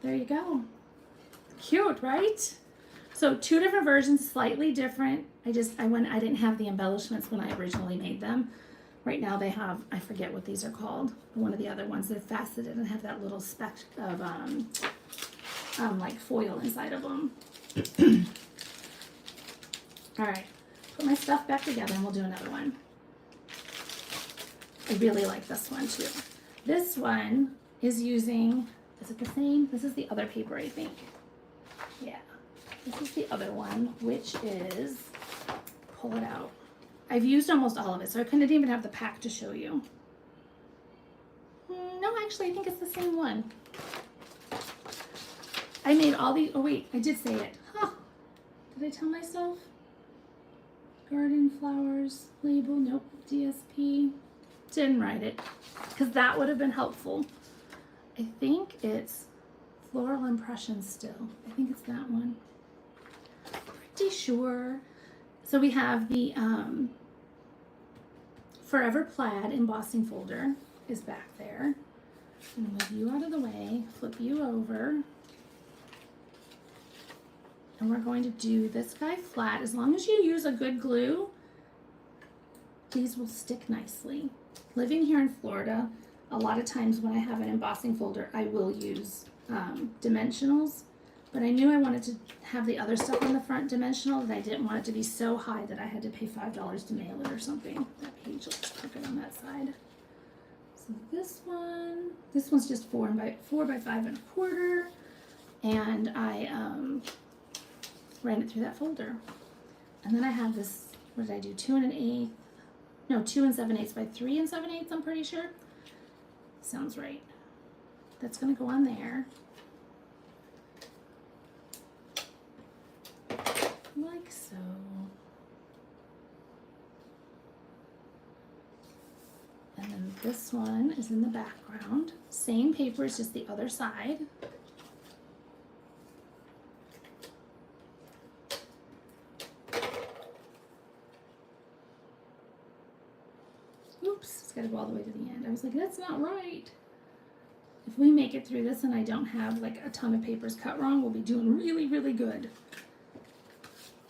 There you go. Cute, right? So 2 different versions, slightly different. I didn't have the embellishments when I originally made them. Right now they have, I forget what these are called. One of the other ones, they're faceted and have that little speck of like foil inside of them. All right, put my stuff back together and we'll do another one. I really like this one too. This one is using, is it the same? This is the other paper, I think. Yeah, this is the other one, which is, pull it out. I've used almost all of it, so I couldn't even have the pack to show you. No, actually, I think it's the same one. I made all these, oh wait, I did say it. Huh, did I tell myself? Garden flowers, label, nope, DSP. Didn't write it, because that would have been helpful. I think it's Floral Impressions still. I think it's that one. Pretty sure. So we have the Forever Plaid embossing folder is back there. I'm going to move you out of the way, flip you over. And we're going to do this guy flat. As long as you use a good glue, these will stick nicely. Living here in Florida, a lot of times when I have an embossing folder, I will use dimensionals, but I knew I wanted to have the other stuff on the front dimensional, that I didn't want it to be so high that I had to pay $5 to mail it or something. That page looks crooked on that side. So this one's just 4 by 5 1/4, and I ran it through that folder. And then I have this, what did I do, 2 1/8, no, 2 7/8 by 3 7/8, I'm pretty sure. Sounds right. That's gonna go on there. Like so. And then this one is in the background. Same paper, it's just the other side. Oops, it's gotta go all the way to the end. I was like, that's not right. If we make it through this and I don't have like a ton of papers cut wrong, we'll be doing really, really good.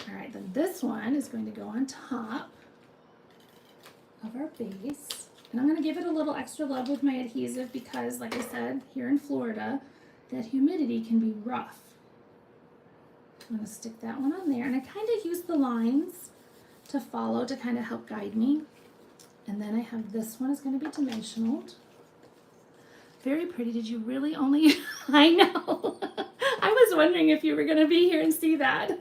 All right, then this one is going to go on top of our base. And I'm gonna give it a little extra love with my adhesive because, like I said, here in Florida, that humidity can be rough. I'm gonna stick that one on there, and I kind of use the lines to follow to kind of help guide me. And then I have this one is going to be dimensionaled. Very pretty. Did you really only? I know. I was wondering if you were going to be here and see that.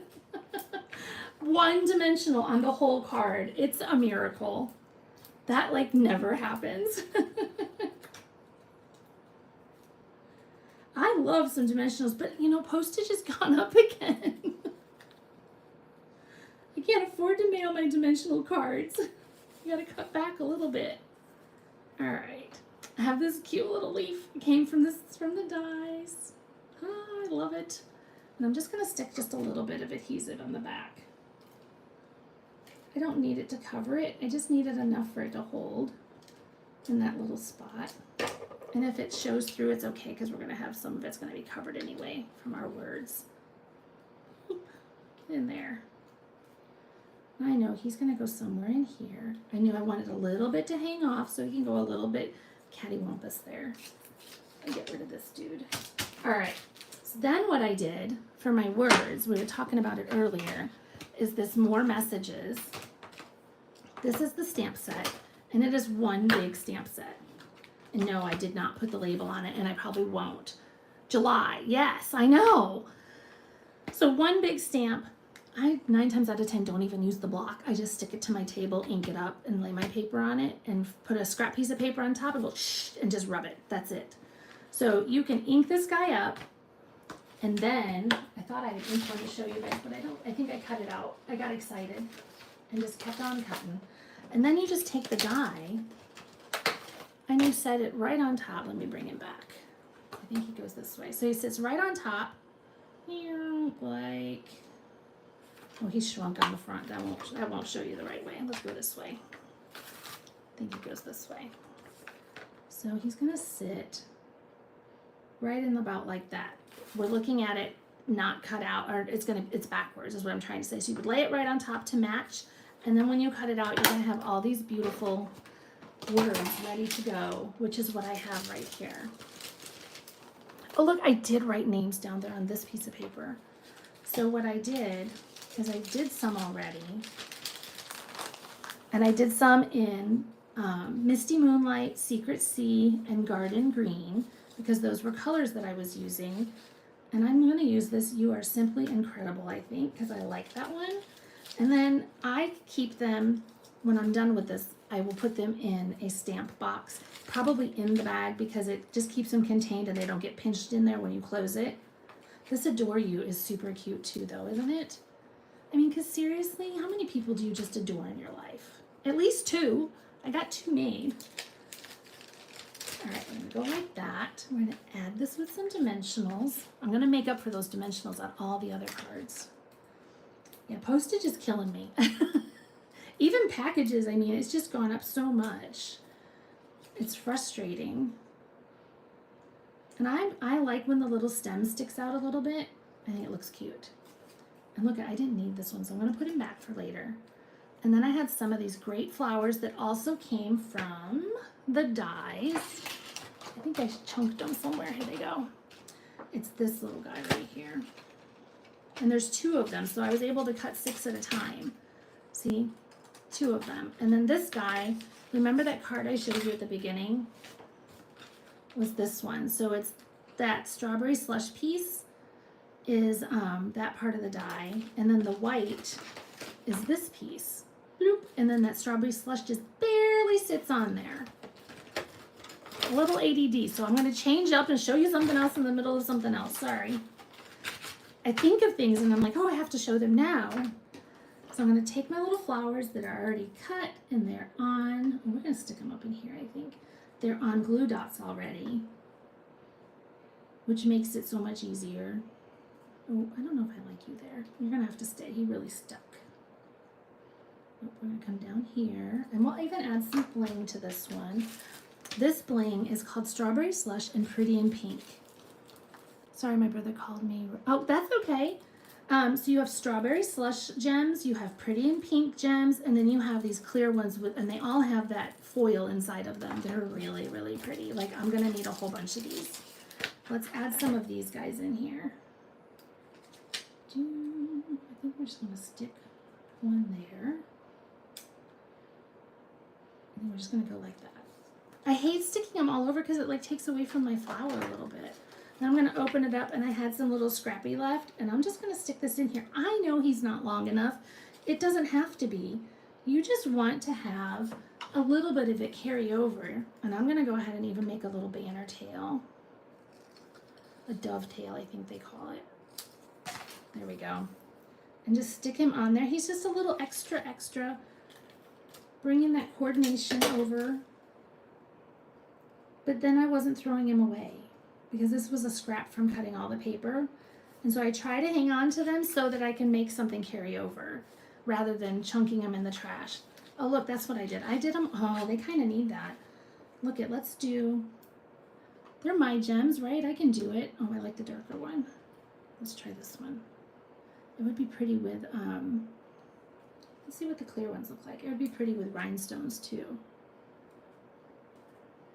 One dimensional on the whole card. It's a miracle. That like never happens. I love some dimensionals, but you know, postage has gone up again. I can't afford to mail my dimensional cards. You gotta cut back a little bit. All right, I have this cute little leaf. It came from the dies. Oh, I love it. And I'm just gonna stick just a little bit of adhesive on the back. I don't need it to cover it. I just need it enough for it to hold in that little spot. And if it shows through, it's okay because we're gonna have some of it's gonna be covered anyway from our words. Oop, in there. I know he's gonna go somewhere in here. I knew I wanted a little bit to hang off so he can go a little bit cattywampus there. I'll get rid of this dude. All right, so then what I did for my words, we were talking about it earlier, is this more messages. This is the stamp set, and it is one big stamp set. And no, I did not put the label on it, and I probably won't. July, yes, I know. So one big stamp. I 9 times out of 10 don't even use the block. I just stick it to my table, ink it up, and lay my paper on it, and put a scrap piece of paper on top and go shh, and just rub it. That's it. So you can ink this guy up, and then I thought I had ink one to show you guys, but I think I cut it out. I got excited and just kept on cutting. And then you just take the die and you set it right on top. Let me bring him back. I think he goes this way. So he sits right on top here, like. Oh, he's shrunk on the front. That won't show you the right way. Let's go this way. I think he goes this way. So he's gonna sit right in about like that. We're looking at it not cut out, or it's backwards is what I'm trying to say. So you would lay it right on top to match, and then when you cut it out, you're gonna have all these beautiful words ready to go, which is what I have right here. Oh look, I did write names down there on this piece of paper. So what I did is I did some already, and I did some in Misty Moonlight, Secret Sea, and Garden Green, because those were colors that I was using. And I'm going to use this You Are Simply Incredible, I think, because I like that one. And then I keep them, when I'm done with this, I will put them in a stamp box, probably in the bag, because it just keeps them contained and they don't get pinched in there when you close it. This Adore You is super cute too, though, isn't it? I mean, because seriously, how many people do you just adore in your life? At least 2. I got 2 made. All right, I'm gonna go like that. We're gonna add this with some dimensionals. I'm gonna make up for those dimensionals on all the other cards. Yeah, postage is killing me. Even packages, I mean, it's just gone up so much. It's frustrating. And I like when the little stem sticks out a little bit. I think it looks cute. And look, I didn't need this one, so I'm going to put him back for later. And then I had some of these great flowers that also came from the dies. I think I chunked them somewhere. Here they go. It's this little guy right here. And there's 2 of them, so I was able to cut 6 at a time. See? 2 of them. And then this guy, remember that card I showed you at the beginning? Was this one. So it's that strawberry slush piece is that part of the die. And then the white is this piece. Bloop. And then that strawberry slush just barely sits on there. A little ADD. So I'm going to change up and show you something else in the middle of something else. Sorry. I think of things and I'm like, oh, I have to show them now. So I'm going to take my little flowers that are already cut and they're on, we're going to stick them up in here, I think. They're on glue dots already, which makes it so much easier. Oh, I don't know if I like you there. You're going to have to stay. He really stuck. Oh, we're going to come down here and we'll even add some bling to this one. This bling is called Strawberry Slush and Pretty in Pink. Sorry, my brother called me. Oh, that's okay. So you have strawberry slush gems, you have pretty and pink gems, and then you have these clear ones with, and they all have that foil inside of them. They're really, really pretty. Like, I'm gonna need a whole bunch of these. Let's add some of these guys in here. I think we're just gonna stick one there. And we're just gonna go like that. I hate sticking them all over because it like takes away from my flower a little bit. Then I'm going to open it up, and I had some little scrappy left, and I'm just going to stick this in here. I know he's not long enough. It doesn't have to be. You just want to have a little bit of it carry over, and I'm going to go ahead and even make a little banner tail. A dovetail, I think they call it. There we go. And just stick him on there. He's just a little extra, bringing that coordination over. But then I wasn't throwing him away, because this was a scrap from cutting all the paper. And so I try to hang on to them so that I can make something carry over rather than chunking them in the trash. Oh, look, that's what I did. I did them, oh, they kind of need that. Look at, let's do, they're my gems, right? I can do it. Oh, I like the darker one. Let's try this one. It would be pretty with, let's see what the clear ones look like. It would be pretty with rhinestones too.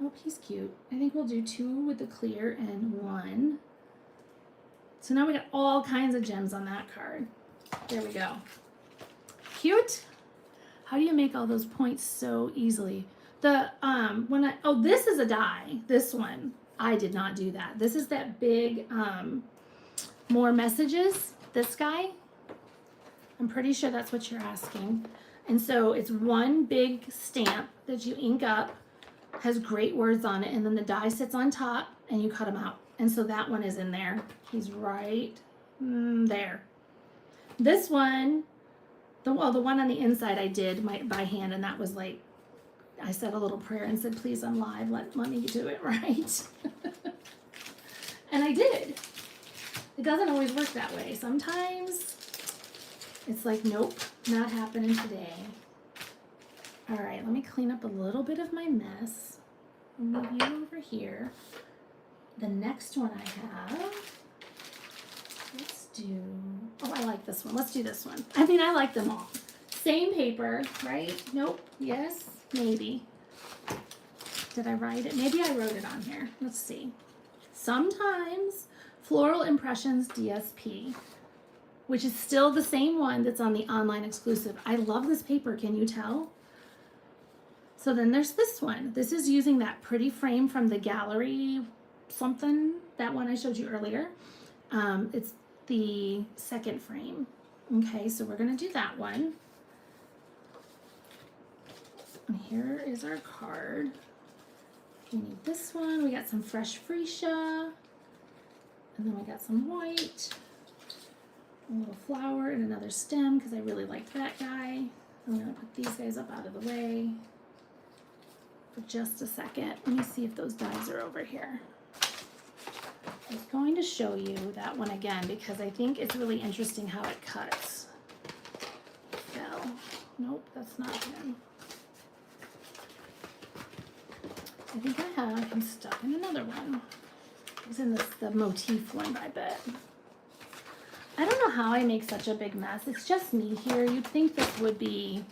Oh, he's cute. I think we'll do 2 with the clear and 1. So now we got all kinds of gems on that card. There we go. Cute. How do you make all those points so easily? The oh, this is a die. This one, I did not do that. This is that big more messages. This guy. I'm pretty sure that's what you're asking. And so it's one big stamp that you ink up. Has great words on it, and then the die sits on top and you cut them out, and so that one is in there. He's right there. This one, the one on the inside I did by hand, and that was like, I said a little prayer and said, please, I'm live, let me do it right. And I did. It doesn't always work that way. Sometimes it's like, nope, not happening today. All right, let me clean up a little bit of my mess. I'll move you over here. The next one I have, let's do, oh, I like this one. Let's do this one. I mean, I like them all. Same paper, right? Nope, yes, maybe. Did I write it? Maybe I wrote it on here. Let's see. Sometimes Floral Impressions DSP, which is still the same one that's on the online exclusive. I love this paper, can you tell? So then there's this one. This is using that pretty frame from the gallery something, that one I showed you earlier. It's the second frame. Okay, so we're gonna do that one. And here is our card. We need this one. We got some fresh freesia. And then we got some white. A little flower and another stem because I really liked that guy. I'm gonna put these guys up out of the way. For just a second. Let me see if those dies are over here. I was going to show you that one again because I think it's really interesting how it cuts. Nope, that's not him. I think I have him stuck in another one. He's in the motif one, I bet. I don't know how I make such a big mess. It's just me here. You'd think this would be,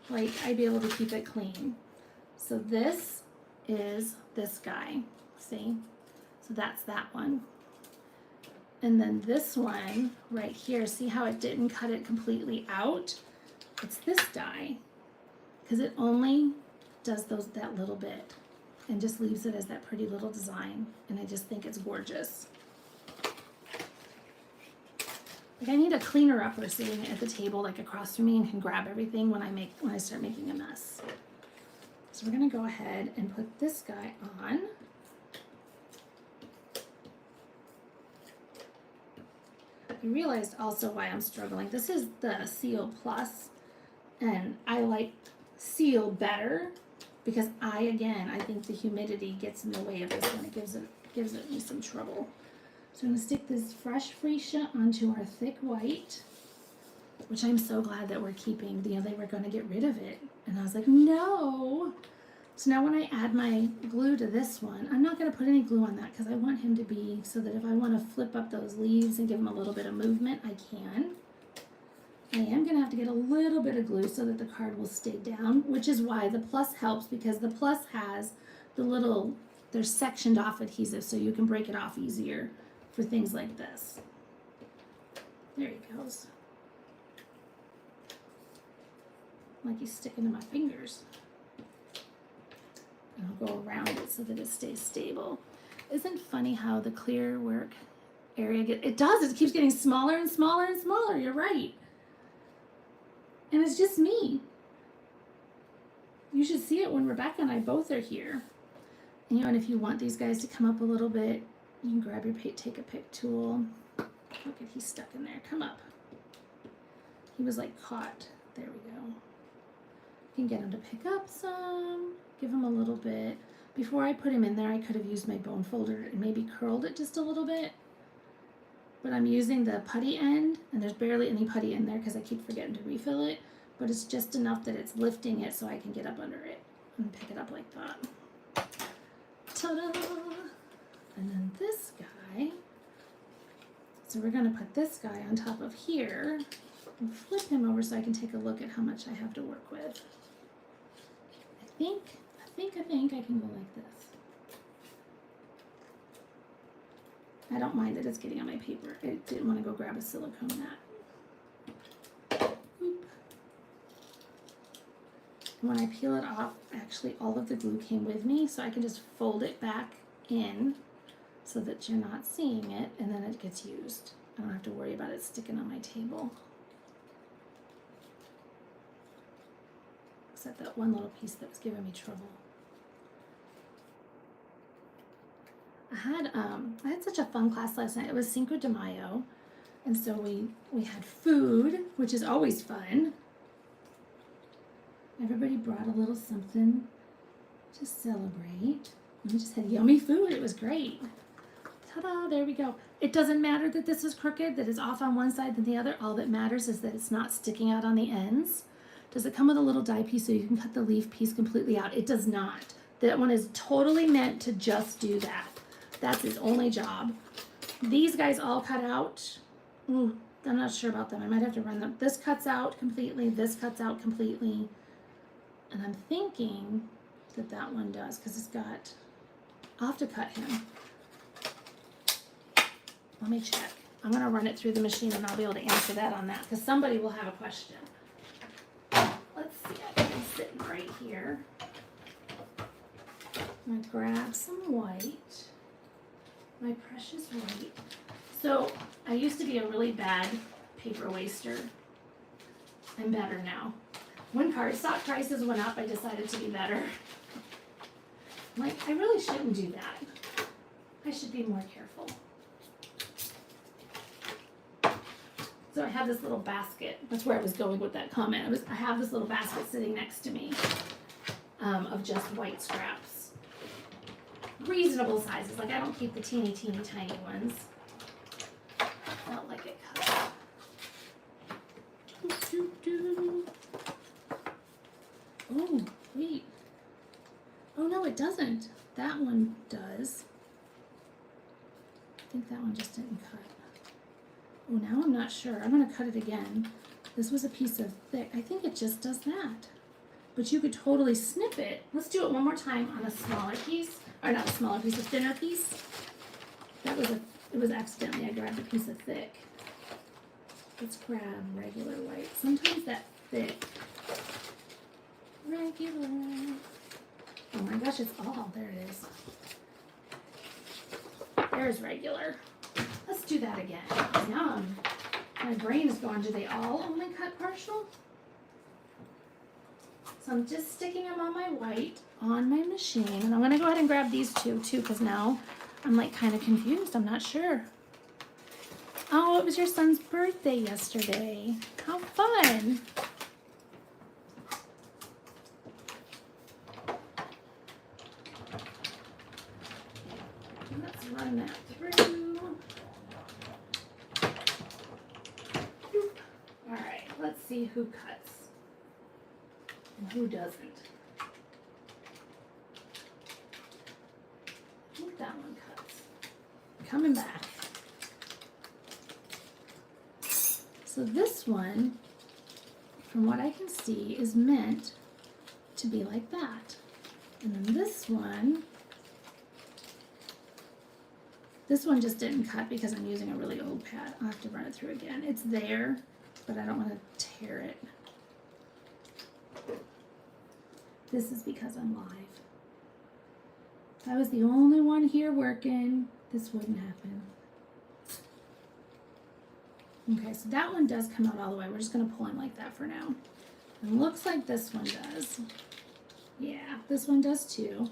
like, I'd be able to keep it clean. So this is this guy, see? So that's that one. And then this one right here, see how it didn't cut it completely out? It's this die, because it only does that little bit and just leaves it as that pretty little design. And I just think it's gorgeous. Like, I need a cleaner upper sitting at the table like across from me and can grab everything when I start making a mess. So we're gonna go ahead and put this guy on. I realized also why I'm struggling. This is the Seal Plus, and I like Seal better because I think the humidity gets in the way of this one. It gives it me some trouble. So I'm gonna stick this fresh freesia onto our thick white, which I'm so glad that we're keeping. You know, they were gonna get rid of it, and I was like, no. So now when I add my glue to this one, I'm not going to put any glue on that because I want him to be so that if I want to flip up those leaves and give him a little bit of movement, I can. I am going to have to get a little bit of glue so that the card will stay down, which is why the Plus helps, because the Plus has there's sectioned off adhesive so you can break it off easier for things like this. There he goes. Like he's sticking to my fingers. I'll go around it so that it stays stable. Isn't it funny how the clear work area it keeps getting smaller and smaller and smaller. You're right. And it's just me. You should see it when Rebecca and I both are here. And, and if you want these guys to come up a little bit, you can grab your take a pick tool. Look at, he's stuck in there. Come up. He was like caught. There we go. You can get him to pick up some. Give him a little bit. Before I put him in there, I could have used my bone folder and maybe curled it just a little bit. But I'm using the putty end, and there's barely any putty in there because I keep forgetting to refill it. But it's just enough that it's lifting it so I can get up under it and pick it up like that. Ta-da! And then this guy. So we're going to put this guy on top of here and flip him over so I can take a look at how much I have to work with. I think I can go like this. I don't mind that it's getting on my paper. I didn't want to go grab a silicone mat. Oop. When I peel it off, actually all of the glue came with me, so I can just fold it back in so that you're not seeing it, and then it gets used. I don't have to worry about it sticking on my table. Except that one little piece that was giving me trouble. I had such a fun class last night. It was Cinco de Mayo, and so we had food, which is always fun. Everybody brought a little something to celebrate. We just had yummy food. It was great. Ta-da, there we go. It doesn't matter that this is crooked, that it's off on one side than the other. All that matters is that it's not sticking out on the ends. Does it come with a little die piece so you can cut the leaf piece completely out? It does not. That one is totally meant to just do that. That's its only job. These guys all cut out. Ooh, I'm not sure about them. I might have to run them. This cuts out completely. This cuts out completely. And I'm thinking that that one does because it's got, I'll have to cut him. Let me check. I'm going to run it through the machine and I'll be able to answer that on that because somebody will have a question. Let's see, I can sit right here. I'm going to grab some white, my precious white. So I used to be a really bad paper waster. I'm better now. When cardstock prices went up, I decided to be better. Like, I really shouldn't do that. I should be more careful. So I have this little basket. That's where I was going with that comment. I have this little basket sitting next to me of just white scraps. Reasonable sizes. Like, I don't keep the teeny tiny ones. Felt like it cut. Oh, wait. Oh, no, it doesn't. That one does. I think that one just didn't cut. Oh, now I'm not sure. I'm going to cut it again. This was a piece of thick. I think it just does that. But you could totally snip it. Let's do it one more time on a smaller piece. Or not a smaller piece, a thinner piece. It was accidentally. I grabbed a piece of thick. Let's grab regular white. Sometimes that thick. Regular. Oh my gosh, it's all. There it is. There's regular. Let's do that again. Now my brain is going, do they all only cut partial? So I'm just sticking them on my white on my machine. And I'm going to go ahead and grab these two too, because now I'm like kind of confused. I'm not sure. Oh, it was your son's birthday yesterday. How fun. Let's run that through. All right, let's see who cuts and who doesn't. I think that one cuts. Coming back. So this one, from what I can see, is meant to be like that. And then this one just didn't cut because I'm using a really old pad. I'll have to run it through again. It's there, but I don't want to tear it. This is because I'm live. If I was the only one here working, this wouldn't happen. Okay, so that one does come out all the way. We're just going to pull in like that for now. And looks like this one does. Yeah, this one does too.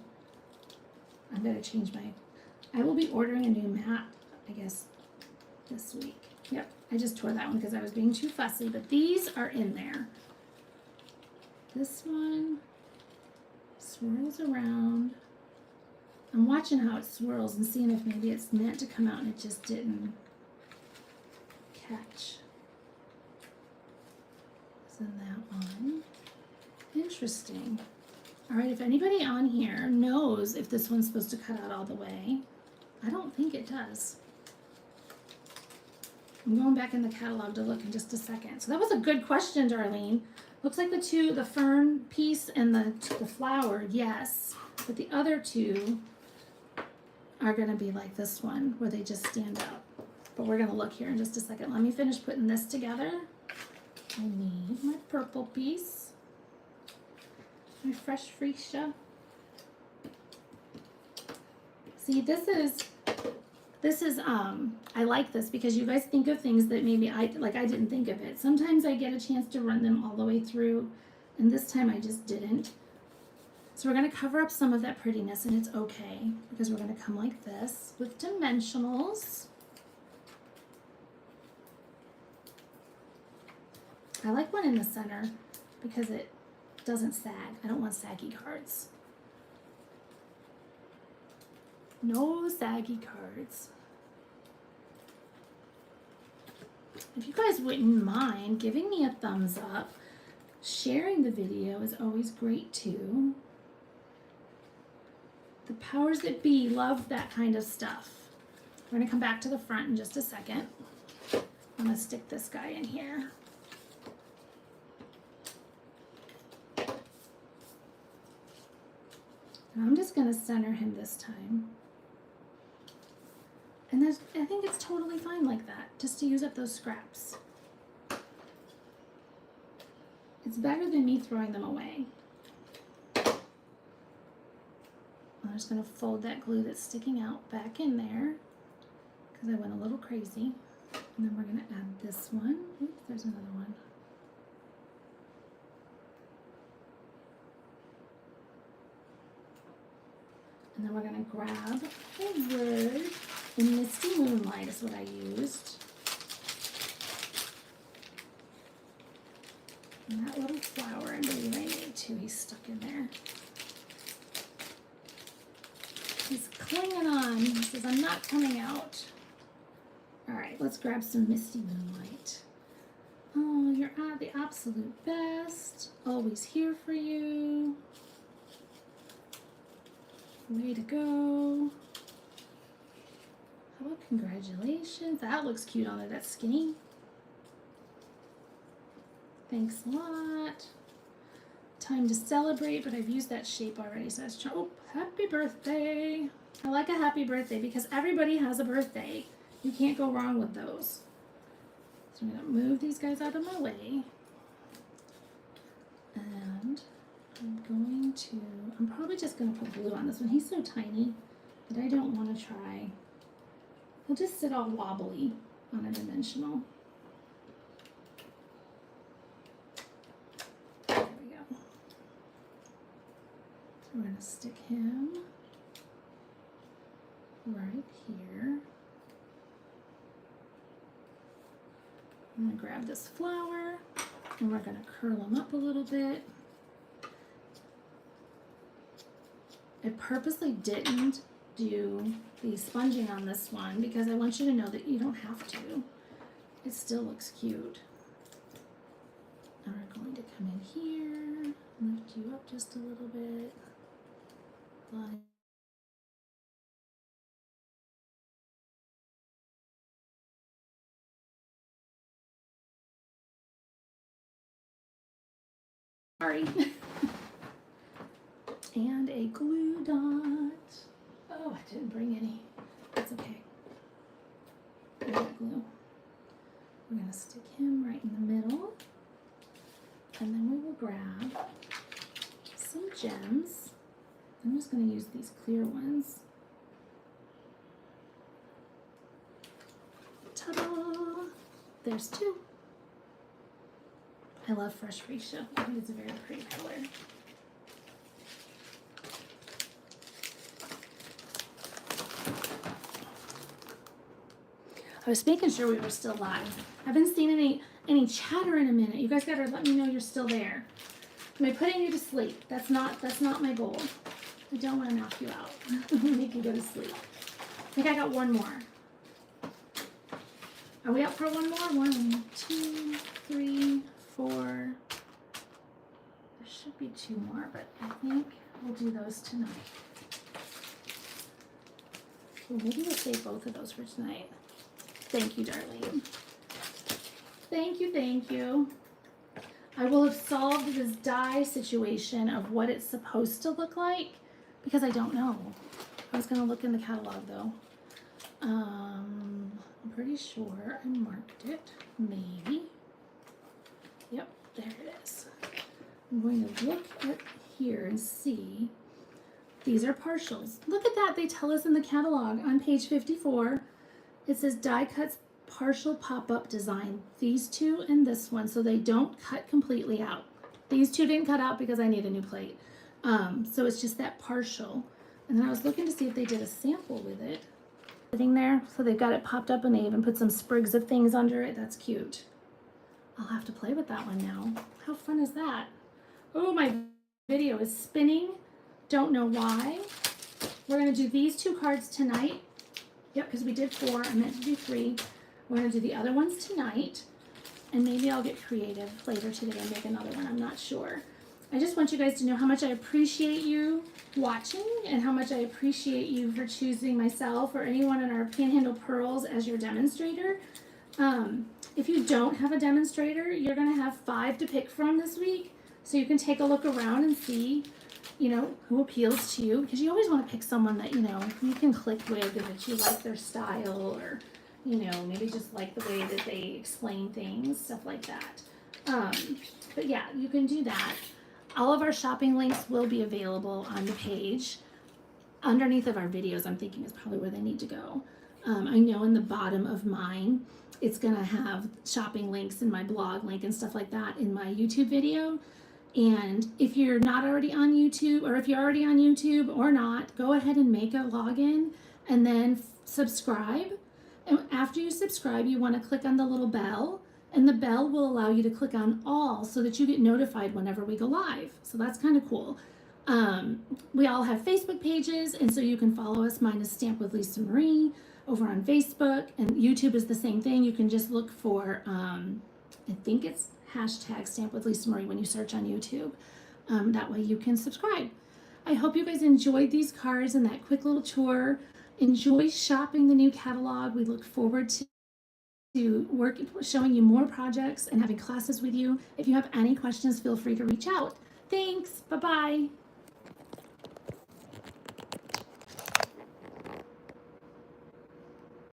I'm going to change my... I will be ordering a new mat, I guess, this week. Yep, I just tore that one because I was being too fussy, but these are in there. This one swirls around. I'm watching how it swirls and seeing if maybe it's meant to come out and it just didn't catch. So that one. Interesting. All right, if anybody on here knows if this one's supposed to cut out all the way, I don't think it does. I'm going back in the catalog to look in just a second. So that was a good question, Darlene. Looks like the fern piece and the flower, yes. But the other two are gonna be like this one, where they just stand up. But we're gonna look here in just a second. Let me finish putting this together. I need my purple piece. My fresh freesia. See, this is I like this because you guys think of things that maybe I didn't think of it. Sometimes I get a chance to run them all the way through, and this time I just didn't. So we're going to cover up some of that prettiness, and it's okay because we're going to come like this with dimensionals. I like one in the center because it doesn't sag. I don't want saggy cards. No saggy cards. If you guys wouldn't mind giving me a thumbs up, sharing the video is always great too. The powers that be love that kind of stuff. We're gonna come back to the front in just a second. I'm gonna stick this guy in here. And I'm just gonna center him this time. And I think it's totally fine like that, just to use up those scraps. It's better than me throwing them away. I'm just going to fold that glue that's sticking out back in there because I went a little crazy. And then we're going to add this one. Oops, there's another one. And then we're going to grab a word. And Misty Moonlight is what I used. And that little flower, I believe I need too. He's stuck in there. He's clinging on. He says, I'm not coming out. All right, let's grab some Misty Moonlight. Oh, you're at the absolute best. Always here for you. Way to go. How about congratulations? That looks cute on there. That's skinny. Thanks a lot. Time to celebrate, but I've used that shape already, so that's oh, happy birthday. I like a happy birthday because everybody has a birthday. You can't go wrong with those. So I'm gonna move these guys out of my way. And I'm probably just gonna put glue on this one. He's so tiny that I don't wanna try. He'll just sit all wobbly on a dimensional. There we go. So we're gonna stick him right here. I'm gonna grab this flower and we're gonna curl him up a little bit. I purposely didn't do the sponging on this one because I want you to know that you don't have to. It still looks cute. And we're going to come in here, lift you up just a little bit. Like sorry. And a glue dot. Oh, I didn't bring any. That's okay. I got glue. We're gonna stick him right in the middle. And then we will grab some gems. I'm just gonna use these clear ones. Ta-da! There's two. I love fresh freesia. I think it's a very pretty color. I was making sure we were still live. I haven't seen any chatter in a minute. You guys gotta let me know you're still there. Am I putting you to sleep? That's not my goal. I don't want to knock you out. Make you go to sleep. I think I got one more. Are we up for one more? 1, 2, 3, 4. There should be 2 more, but I think we'll do those tonight. Well, maybe we'll save both of those for tonight. Thank you, darling. Thank you, thank you. I will have solved this die situation of what it's supposed to look like because I don't know. I was gonna look in the catalog though. I'm pretty sure I marked it, maybe. Yep, there it is. I'm going to look at here and see. These are partials. Look at that, they tell us in the catalog on page 54. It says die cuts partial pop-up design. These two and this one, so they don't cut completely out. These two didn't cut out because I need a new plate. So it's just that partial. And then I was looking to see if they did a sample with it. Sitting there, so they've got it popped up and they even put some sprigs of things under it. That's cute. I'll have to play with that one now. How fun is that? Oh, my video is spinning. Don't know why. We're gonna do these 2 cards tonight. Yep, because we did 4, I meant to do 3. We're gonna do the other ones tonight, and maybe I'll get creative later today and make another one, I'm not sure. I just want you guys to know how much I appreciate you watching and how much I appreciate you for choosing myself or anyone in our Panhandle Pearls as your demonstrator. If you don't have a demonstrator, you're gonna have 5 to pick from this week, so you can take a look around and see, you know, who appeals to you, because you always want to pick someone that, you know, you can click with and that you like their style, or, you know, maybe just like the way that they explain things, stuff like that. But yeah, you can do that. All of our shopping links will be available on the page. Underneath of our videos, I'm thinking is probably where they need to go. I know in the bottom of mine, it's gonna have shopping links and my blog link and stuff like that in my YouTube video. And if you're not already on YouTube, or if you're already on YouTube or not, go ahead and make a login and then subscribe. And after you subscribe, you want to click on the little bell, and the bell will allow you to click on all so that you get notified whenever we go live. So that's kind of cool. We all have Facebook pages, and so you can follow us. Mine is Stamp with Lisa Marie over on Facebook, and YouTube is the same thing. You can just look for, I think it's hashtag Stamp with Lisa Marie when you search on YouTube. That way you can subscribe. I hope you guys enjoyed these cards and that quick little tour. Enjoy shopping the new catalog. We look forward to showing you more projects and having classes with you. If you have any questions, feel free to reach out. Thanks. Bye-bye.